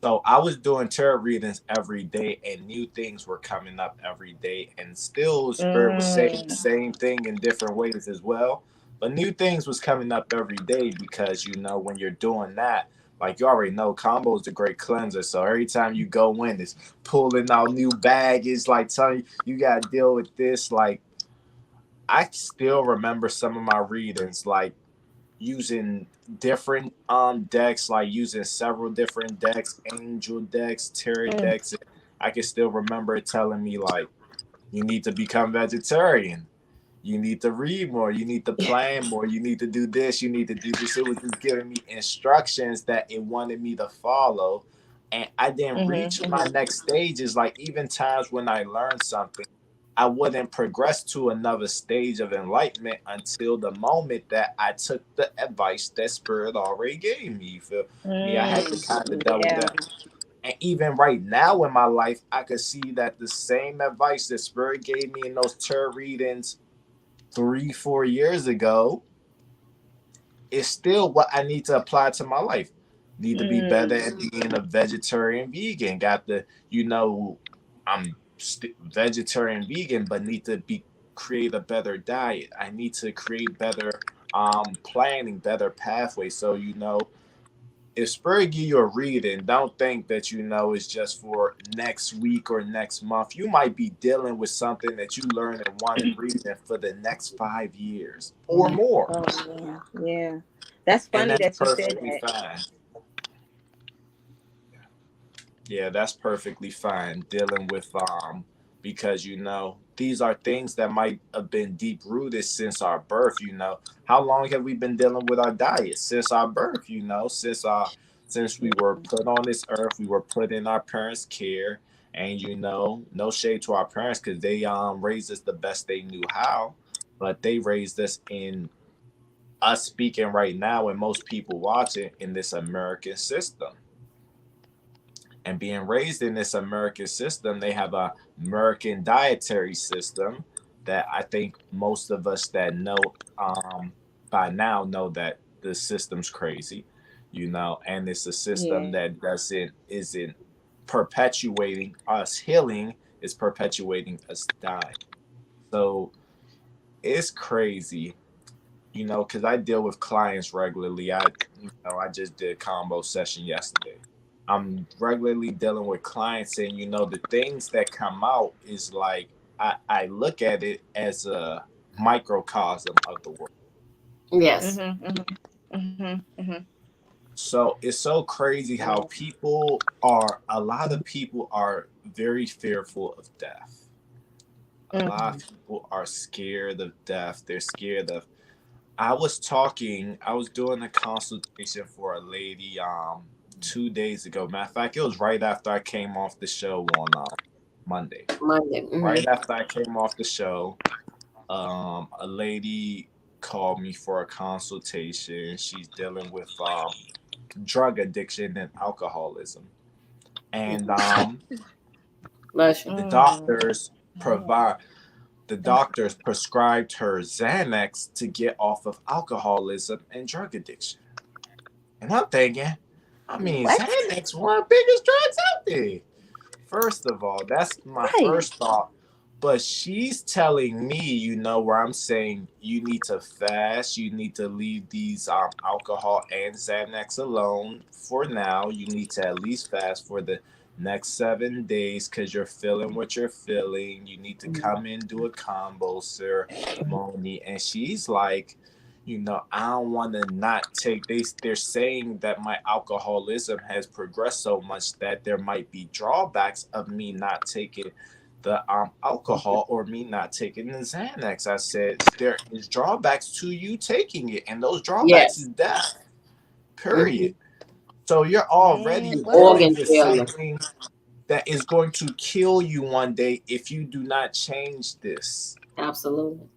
So I was doing tarot readings every day, and new things were coming up every day, and still Spirit was saying the Mm. same thing in different ways as well. But new things was coming up every day because when you're doing that, like you already know, combo is a great cleanser. So every time you go in, it's pulling out new baggage, like telling you gotta deal with this. Like I still remember some of my readings, like using different decks, like using several different decks, angel decks, tarot Mm. decks. I can still remember it telling me like you need to become vegetarian. You need to read more. You need to plan more. You need to do this. You need to do this. It was just giving me instructions that it wanted me to follow. And I didn't Mhm. reach my next stages. Like even times when I learned something, I wouldn't progress to another stage of enlightenment until the moment that I took the advice that Spirit already gave me. You feel me? I had to Mm. kind of double Yeah. down. And even right now in my life, I could see that the same advice that Spirit gave me in those tarot readings 3, 4 years ago is still what I need to apply to my life. Need to be better Mm. at being a vegetarian vegan. Got the, I'm vegetarian vegan, but need to be create a better diet. I need to create better planning, better pathways. So if Spirit give you a reading, don't think that it's just for next week or next month. You might be dealing with something that you learn in one reading for the next 5 years or more. Oh yeah. Yeah. That's And funny that's that you said perfectly that. fine. Yeah, that's perfectly fine dealing with because these are things that might have been deep rooted since our birth. How long have we been dealing with our diet? Since our birth, since we were put on this earth, we were put in our parents' care. And no shade to our parents because they raised us the best they knew how, but they raised us in us speaking right now and most people watching in this American system. And being raised in this American system, they have a American dietary system that I think most of us that know by now know that the system's crazy, and it's a system Yeah. that doesn't isn't perpetuating us healing, it's perpetuating us dying. So it's crazy, because I deal with clients regularly. I just did a combo session yesterday. I'm regularly dealing with clients, and the things that come out is like I look at it as a microcosm of the world. Yes. Mhm. Mhm. Mhm. Mhm. So it's so crazy how Yeah. a lot of people are very fearful of death. A lot Mhm. of people are scared of death. They're scared of I was doing a consultation for a lady 2 days ago. Matter of fact, it was right after I came off the show on Monday. Monday. Right after I came off the show, a lady called me for a consultation. She's dealing with drug addiction and alcoholism. And Bless you. the Mm. doctors Yeah. provide the doctors prescribed her Xanax to get off of alcoholism and drug addiction. And I'm thinking, I mean, What? Xanax one of the biggest drugs out there. First of all, that's my Right. first thought. But she's telling me, where I'm saying you need to fast, you need to leave these alcohol and Xanax alone for now. You need to at least fast for the next 7 days because you're feeling what you're feeling. You need to come in, do a combo ceremony. And she's like, I don't want to not take. They're saying that my alcoholism has progressed so much that there might be drawbacks of me not taking the alcohol or me not taking the Xanax. I said there is drawbacks to you taking it, and those drawbacks is Yes. death. Hmm. Period. So you're already Man, what? doing Organ the failure. same that is going to kill you one day if you do not change this. Absolutely.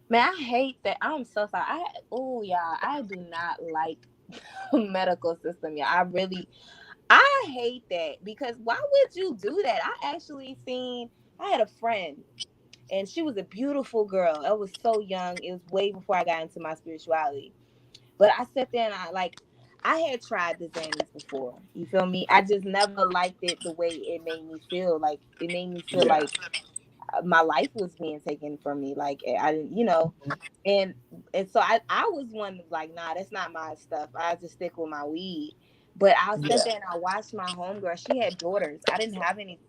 Man, I hate that. I'm so sorry. Y'all, I do not like medical system, y'all. I hate that because why would you do that? I had a friend and she was a beautiful girl. I was so young. It was way before I got into my spirituality. But I sat there and I had tried the Xannies before. You feel me? I just never liked it the way it made me feel. Like it made me feel Yeah, like my life was being taken from me. Like I didn't, and so I was one of like, nah, that's not my stuff. I just stick with my weed. But I sat yeah, there and I watched my homegirl. She had daughters. I didn't have any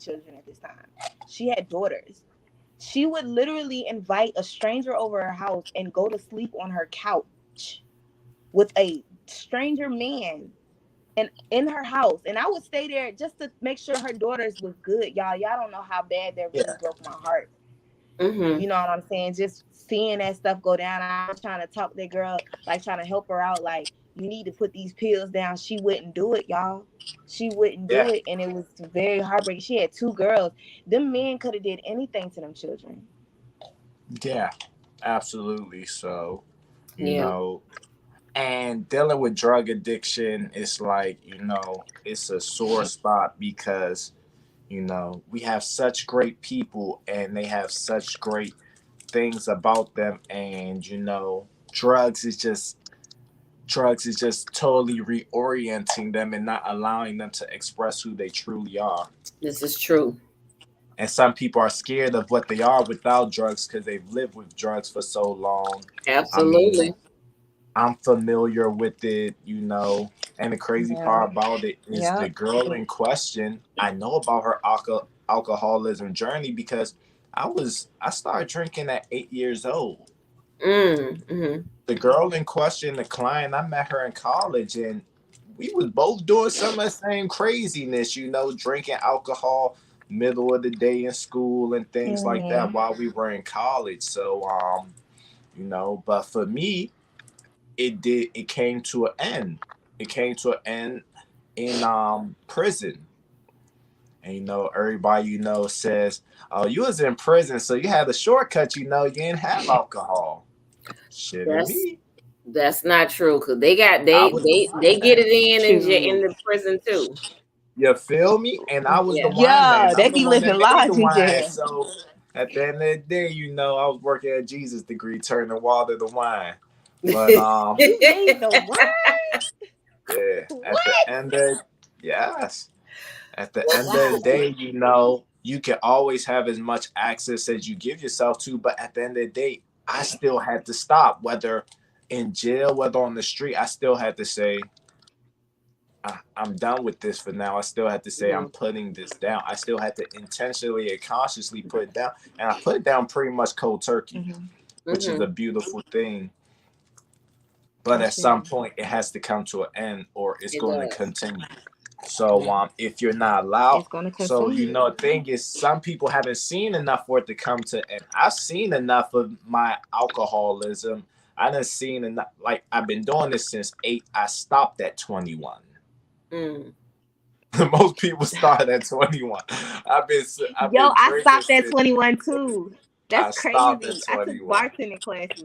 children at this time. She had daughters. She would literally invite a stranger over her house and go to sleep on her couch with a stranger man and in her house. And I would stay there just to make sure her daughters was good. Y'all don't know how bad that really yeah, broke my heart. Hmm. You know what I'm saying? Just seeing that stuff go down. I was trying to talk to that girl, like trying to help her out. Like, you need to put these pills down. She wouldn't do it, y'all. She wouldn't do yeah, it. And it was very heartbreaking. She had two girls. Them men could have did anything to them children. yeah. Absolutely. So, you Yeah. know, and dealing with drug addiction is like, it's a sore spot because we have such great people and they have such great things about them, and drugs is just totally reorienting them and not allowing them to express who they truly are. This is true. And some people are scared of what they are without drugs because they've lived with drugs for so long. I mean, Absolutely. I'm familiar with it, and the crazy Yeah. part about it is the Yeah. girl in question. I know about her alcoholism journey because I started drinking at 8 years old. Mm-hmm. The girl in question, the client, I met her in college, and we was both doing some of the same craziness, drinking alcohol middle of the day in school and things like that Mm-hmm. while we were in college. So, but for me, it came to an end. It came to an end in prison. And everybody says, "Oh, you was in prison, so you had a shortcut. You didn't have alcohol." Shit, in That's me, that's not true because they got I they was the they they wine get man. it in True. the prison too. You feel me? And I was the Yeah. wine Yeah, man. they I'm the be one living that made the large in wine. jail. So at the end of the day, I was working at Jesus degree, turning water to wine. But You made the wine? yeah, at the What? end of yes. At the end of the Wow. day, you can always have as much access as you give yourself to, but at the end of the day, I still had to stop, whether in jail, whether on the street, I still had to say, I'm done with this for now. I still had to say, I'm Mhm. putting this down. I still had to intentionally and consciously put it down. And I put it down pretty much cold turkey, Mm-hmm. which is a Mhm. beautiful thing. But I at some feel point, it has to come to an end or it's It going to does. continue. So you. if you're not allowed, It's gonna so continue. the thing is, some people haven't seen enough for it to come to end. I've seen enough of my alcoholism. I done seen enough. Like I've been doing this since 8. I stopped at 21. Mm. Most people start at 21. I've Yo, been I drinking stopped at since 21 too. I That's stopped at crazy. I took 21. bartending classes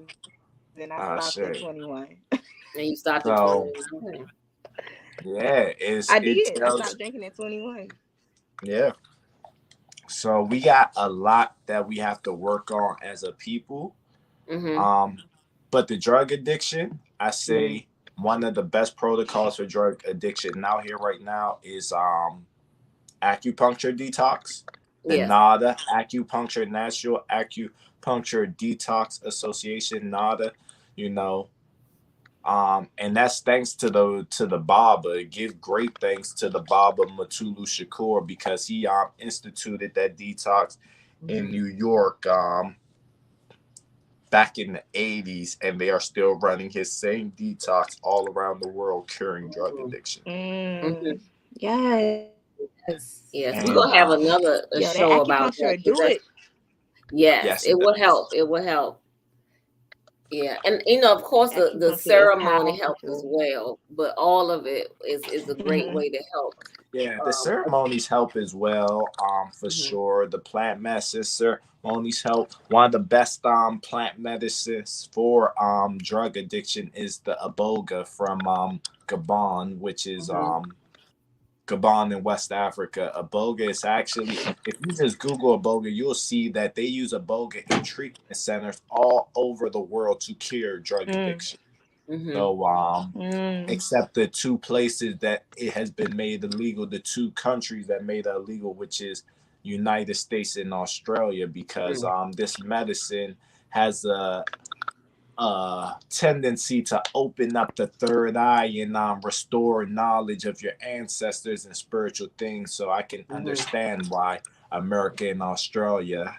and I Ah stopped at shit. 21. And you stopped at So 21. Okay. yeah, I it did. I tells stopped drinking at 21. yeah. So we got a lot that we have to work on as a people. Mhm. Um, but the drug addiction, I Mhm. say one of the best protocols for drug addiction out here right now is acupuncture detox. the Yes. NADA, Acupuncture National Acupuncture Detox Association, NADA, you know, and that's thanks to the Baba. Give great thanks to the Baba Matulu Shakur because he instituted that detox in New York back in the 80s, and they are still running his same detox all around the world, curing drug addiction. Mm-hmm. Yes. Yes, we're And gonna have Yo, another that show about acupuncture that do because it. that's yes, yes, it it will does. help. It will help. Yeah, and of course, the Acupuncture is ceremony helps powerful. as well. But all of it is a great Mm-hmm. way to help. Yeah, the Um, ceremonies help as well, for mhm, sure. The plant medicine ceremonies help. One of the best plant medicines for drug addiction is the iboga from Gabon, which is mhm, Gabon in West Africa. Iboga is actually, if you just Google iboga, you'll see that they use iboga in treatment centers all over the world to cure drug Mm. addiction. mhm, So Mm. except the two places that it has been made illegal, the two countries that made it illegal, which is United States and Australia, because mhm, this medicine has a tendency to open up the third eye and restore knowledge of your ancestors and spiritual things. So I can mhm. understand why America and Australia,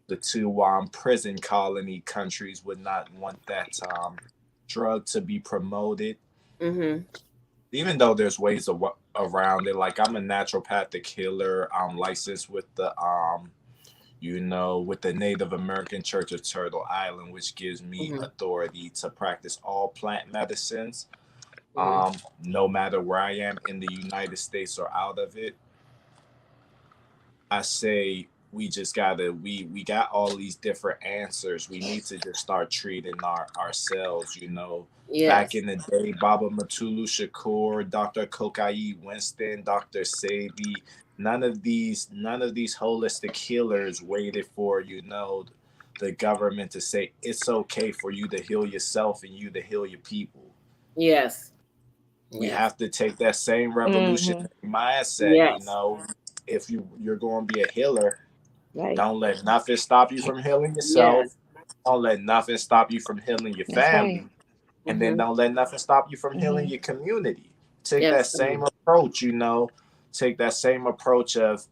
the two prison colony countries, would not want that drug to be promoted, Mhm. even though there's ways around it. Like, I'm a naturopathic healer. I'm licensed with with the Native American Church of Turtle Island, which gives me Mhm. authority to practice all plant medicines, Mhm. no matter where I am in the United States or out of it. I say we just gotta we got all these different answers. We need to just start treating ourselves. Back Yes. in the day, Baba Matulu Shakur, Dr. Kokai Winston, Dr. Sabi, none of these holistic healers waited for the government to say it's okay for you to heal yourself and you to heal your people. Yes. We Yes. have to take that same Mm-hmm. revolutionary mindset. Yes. If you're going to be a healer, Right. don't let nothing stop you from healing yourself. Yes. Don't let nothing stop you from healing your That's right. family, and then Mhm. don't let nothing stop you from healing Mm-hmm. your community. Take that Yes. same approach. Take that same approach of,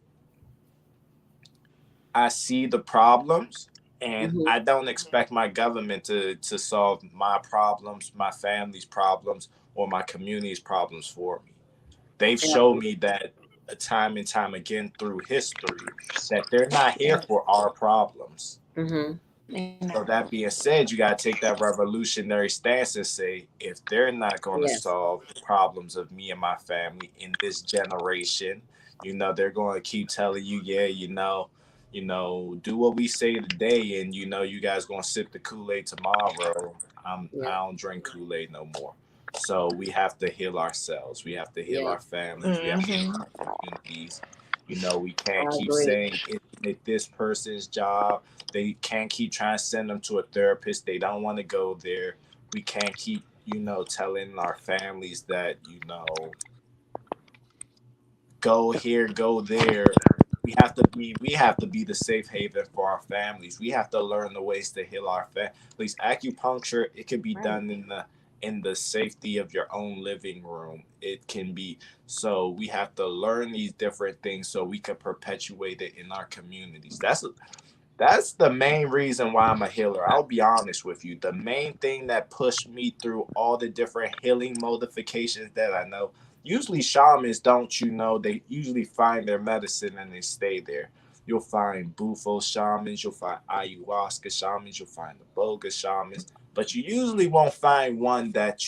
I see the problems, and Mhm. I don't expect my government to solve my problems, my family's problems, or my community's problems for me. They've shown me that time and time again through history that they're not here Yes. for our problems. Mhm. And So that being said, you got to take that revolutionary stance and say, if they're not going to Yes. solve the problems of me and my family in this generation, they're going to keep telling you, yeah, do what we say today, and you guys going to sip the Kool-Aid tomorrow. I Yeah. don't drink Kool-Aid no more. So we have to heal ourselves. We have to heal our Yes. families. We have to heal mm-hmm. our communities. We can't I keep agree. saying it's this person's job. They can't keep trying to send them to a therapist. They don't want to go there. We can't keep, telling our families that, go here, go there. We have to be the safe haven for our families. We have to learn the ways to heal our families. Acupuncture, it can be Right. done in the safety of your own living room. It can be, so we have to learn these different things so we can perpetuate it in our communities. That's the main reason why I'm a healer. I'll be honest with you. The main thing that pushed me through all the different healing modifications that I know. Usually shamans don't, they usually find their medicine and they stay there. You'll find Bufo shamans, you'll find ayahuasca shamans, you'll find the boga shamans, but you usually won't find one that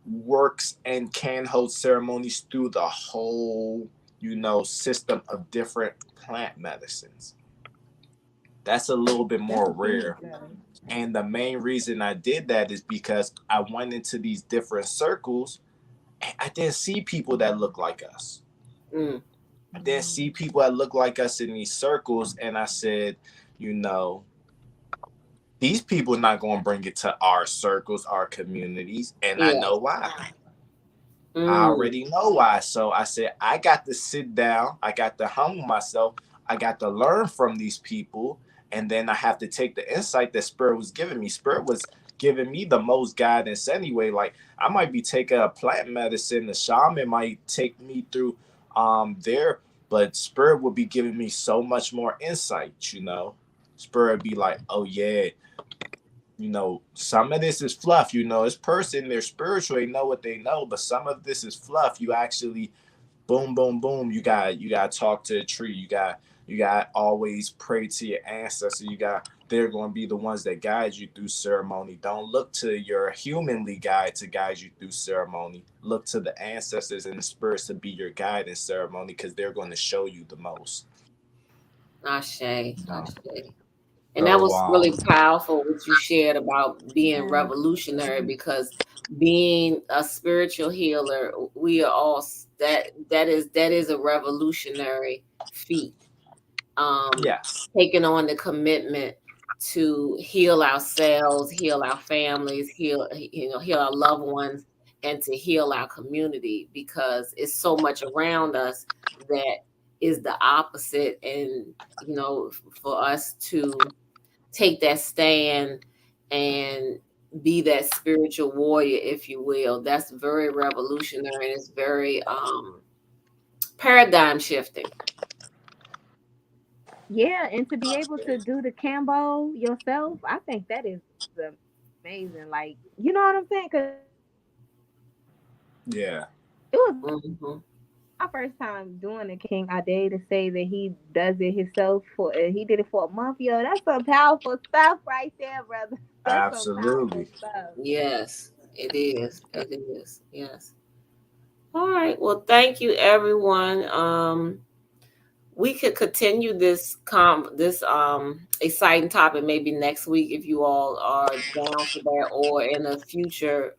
works and can hold ceremonies through the whole, system of different plant medicines. That's a little bit That's more a thing. rare. And the main reason I did that is because I went into these different circles and I didn't see people that look like us. Mm. I didn't see people that look like us in these circles. And I said, you know, these people are not going to bring it to our circles, our communities. And I Yeah. know why. I Mm. already know why. So I said, I got to sit down. I got to humble myself. I got to learn from these people. And then I have to take the insight that Spirit was giving me. Spirit was giving me the most guidance anyway. Like I might be taking a plant medicine. The shaman might take me through there, but Spirit would be giving me so much more insight. Spirit would be like, oh yeah, some of this is fluff. This person, they're spiritual, they know what they know, but some of this is fluff. You actually, boom, boom, boom. You got to talk to a tree. You got always pray to your ancestors. They're going to be the ones that guide you through ceremony. Don't look to your humanly guide to guide you through ceremony. Look to the ancestors and the spirits to be your guide in ceremony because they're going to show you the most. Ashe, No. Ashe. And that So was really powerful what you shared about being Yeah. revolutionary, because being a spiritual healer, we are all that is a revolutionary feat. Um, yes, Taking on the commitment to heal ourselves, heal our families, heal our loved ones, and to heal our community, because it's so much around us that is the opposite. And for us to take that stand and be that spiritual warrior, if you will, that's very revolutionary, and it's very paradigm shifting. Yeah, and to be able to do the Cambo yourself, I think that is amazing. Like, you know what I'm saying? Because it was yeah, my first time doing the Hmm. Cambo. King Ade to say that he does it himself he did it for a month. Yo, that's some powerful stuff right there, brother. That's some powerful absolutely. stuff. Yes, it is. It is. Yes. All right. Well, thank you, everyone. We could continue this exciting topic maybe next week if you all are down for that, or in a future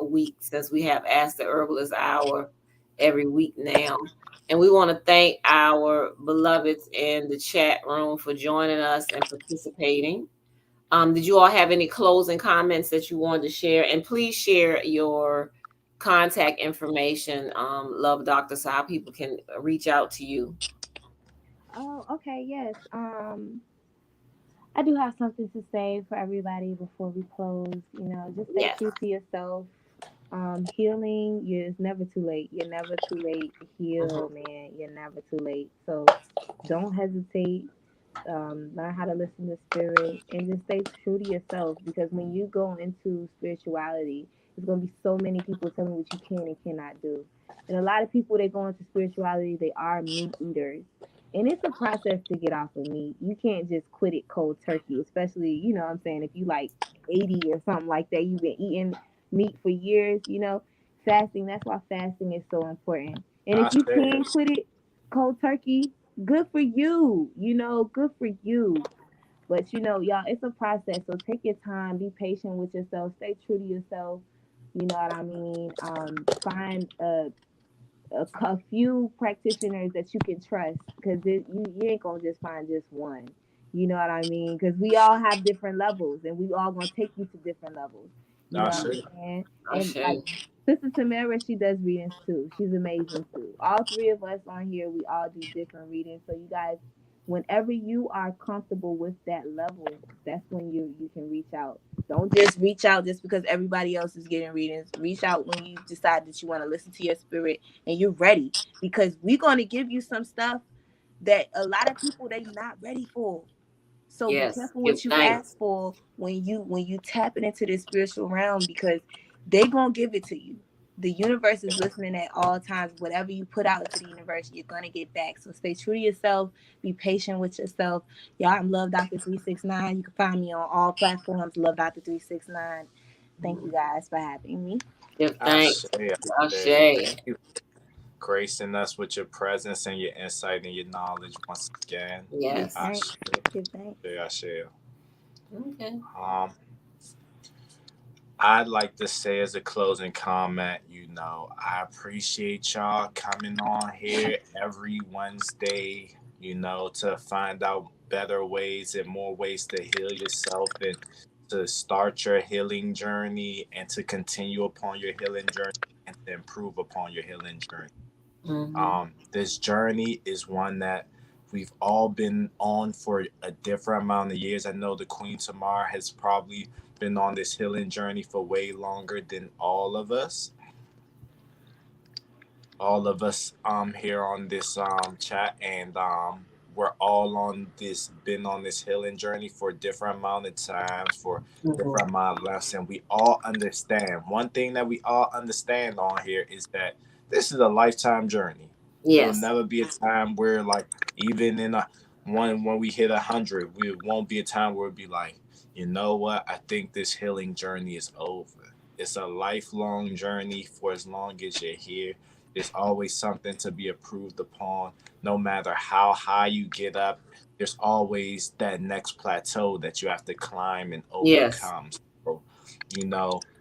week, since we have Ask the Herbalist Hour every week now. And we want to thank our beloveds in the chat room for joining us and participating. Did you all have any closing comments that you wanted to share? And please share your contact information, Love Doctor, so how people can reach out to you. Oh, okay, yes. I do have something to say for everybody before we close. Just stay Yes. true to yourself. Healing, it's never too late. You're never too late to heal, Hmm. man. You're never too late. So don't hesitate. Learn how to listen to spirit and just stay true to yourself, because when you go into spirituality, there's going to be so many people telling you what you can and cannot do. And a lot of people that go into spirituality, they are meat eaters, and it's a process to get off of meat. You can't just quit it cold turkey, especially, what I'm saying, if you like 80 or something like that, you've been eating meat for years. Fasting, that's why fasting is so important. And if I you say can quit it cold turkey, good for you. Good for you. But y'all, it's a process. So take your time, be patient with yourself, stay true to yourself. You know what I mean? Find a few practitioners that you can trust, because you ain't gonna just find just one. You know what I mean? Because we all have different levels, and we all gonna take you to different levels. You know I what I'm say saying? And like Ashe. Sister Tamara, she does readings too. She's amazing too. All three of us on here, we all do different readings. So you guys, whenever you are comfortable with that level, that's when you can reach out. Don't just reach out just because everybody else is getting readings. Reach out when you decide that you want to listen to your spirit and you're ready, because we're going to give you some stuff that a lot of people they not ready for. So be Yes. careful Give what you thanks. ask for when you tapping into this spiritual realm, because they gonna give it to you. The universe is listening at all times. Whatever you put out into the universe, you're gonna get back. So stay true to yourself. Be patient with yourself. Y'all, I'm Love Doctor 369. You can find me on all platforms. Love Doctor 369. Thank you guys for having me. Give I thanks. say I say Ashe. thank you for gracing us with your presence and your insight and your knowledge once again. Give Yes. I thanks. say Give thanks. I say. Okay. Um, I'd like to say as a closing comment, I appreciate y'all coming on here every Wednesday, to find out better ways and more ways to heal yourself and to start your healing journey and to continue upon your healing journey and to improve upon your healing journey. Mm-hmm. This journey is one that we've all been on for a different amount of years. I know the Queen Tamar has probably been on this healing journey for way longer than all of us here on this chat, and we're all on this been on this healing journey for different amount of times, for different amount of levels, and we all understand one thing that we all understand on here is that this is a lifetime journey. There will Yes. never be a time where, like, even in a one when we hit 100, we won't be a time where it'll be like, you know what, I think this healing journey is over. It's a lifelong journey for as long as you're here. There's always something to be improved upon. No matter how high you get up, there's always that next plateau that you have to climb and Yes. overcome. So,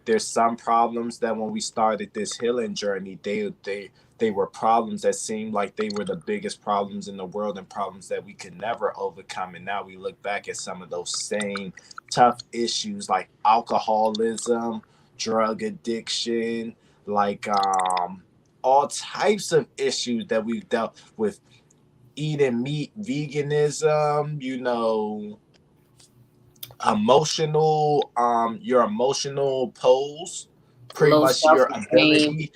there's some problems that when we started this healing journey, they were problems that seemed like they were the biggest problems in the world and problems that we could never overcome. And now we look back at some of those same tough issues like alcoholism, drug addiction, like all types of issues that we've dealt with, eating meat, veganism, your emotional pose, pretty Low much self-esteem.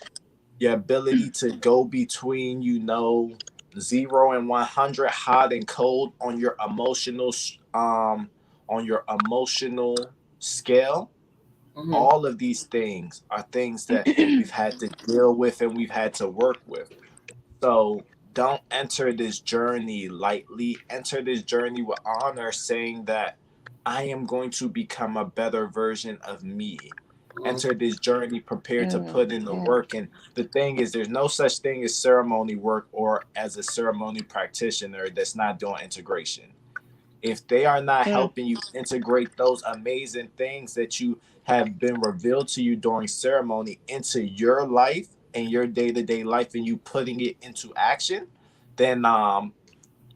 your ability to go between 0 and 100, hot and cold on your emotional scale. Mm-hmm. All of these things are things that we've had to deal with and we've had to work with. So don't enter this journey lightly. Enter this journey with honor, saying that I am going to become a better version of me. Enter this journey prepared to put in the work. And the thing is, there's no such thing as ceremony work or as a ceremony practitioner that's not doing integration. If they are not helping you integrate those amazing things that you have been revealed to you during ceremony into your life and your day-to-day life, and you putting it into action, then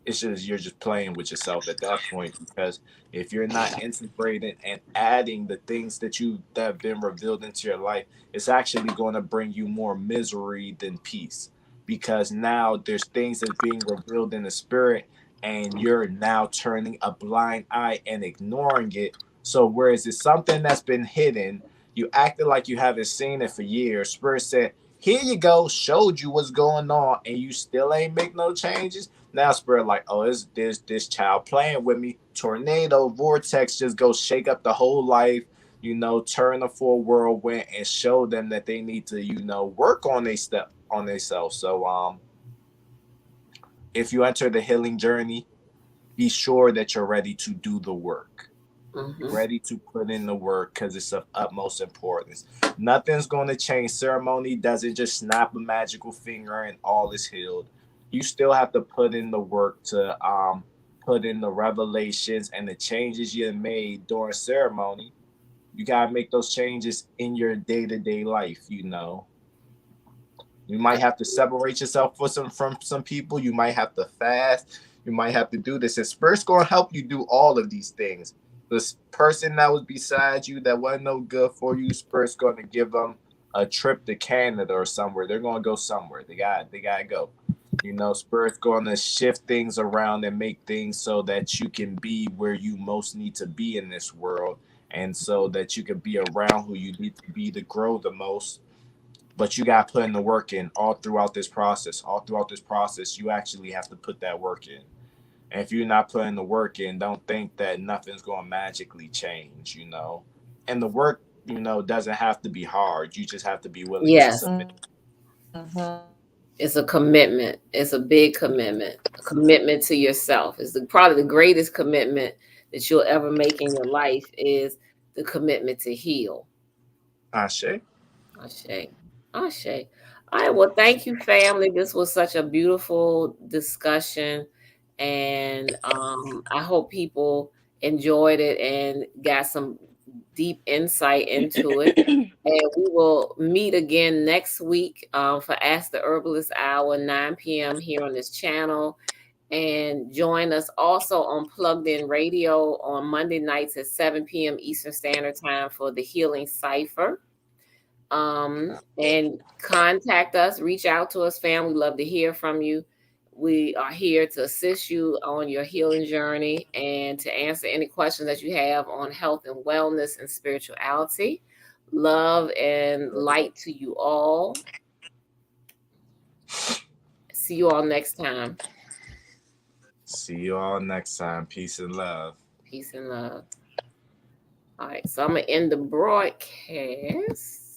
it's just you're just playing with yourself at that point. Because if you're not integrating and adding the things that have been revealed into your life, it's actually going to bring you more misery than peace, because now there's things that's being revealed in the spirit and you're now turning a blind eye and ignoring it. So whereas it's something that's been hidden, you acted like you haven't seen it for years. Spirit said, here you go, showed you what's going on, and you still ain't make no changes. Now Spirit like, oh, this child playing with me. Tornado vortex just go shake up the whole life, turn them for a whirlwind and show them that they need to, work on themselves. So if you enter the healing journey, be sure that you're ready to do the work. Be Mm-hmm. ready to put in the work because it's of utmost importance. Nothing's going to change. Ceremony doesn't just snap a magical finger and all is healed. You still have to put in the work to put in the revelations and the changes you made during ceremony. You gotta make those changes in your day-to-day life. You might have to separate yourself from some people. You might have to fast. You might have to do this. And Spirit's going to help you do all of these things. This person that was beside you that wasn't no good for you, Spirit's going to give them a trip to Canada or somewhere. They're going to go somewhere. They got to go. Spirit's going to shift things around and make things so that you can be where you most need to be in this world, and so that you can be around who you need to be to grow the most. But you got to put in the work in all throughout this process. All throughout this process, you actually have to put that work in. And if you're not putting the work in, don't think that nothing's going to magically change. And the work, doesn't have to be hard. You just have to be willing to Yes. submit. It's a commitment. It's a big commitment. A commitment to yourself. It's probably the greatest commitment that you'll ever make in your life is the commitment to heal. Ashe. Ashe. Ashe. All right. Well, thank you, family. This was such a beautiful discussion. And I hope people enjoyed it and got some deep insight into it. And we will meet again next week for Ask the Herbalist Hour, 9 p.m. here on this channel. And join us also on Plugged In Radio on Monday nights at 7 p.m. Eastern Standard Time for the Healing Cipher. And contact us, reach out to us, fam. We love to hear from you. We are here to assist you on your healing journey and to answer any questions that you have on health and wellness and spirituality. Love and light to you all. See you all next time. See you all next time. Peace and love. Peace and love. All right, so I'm going to end the broadcast.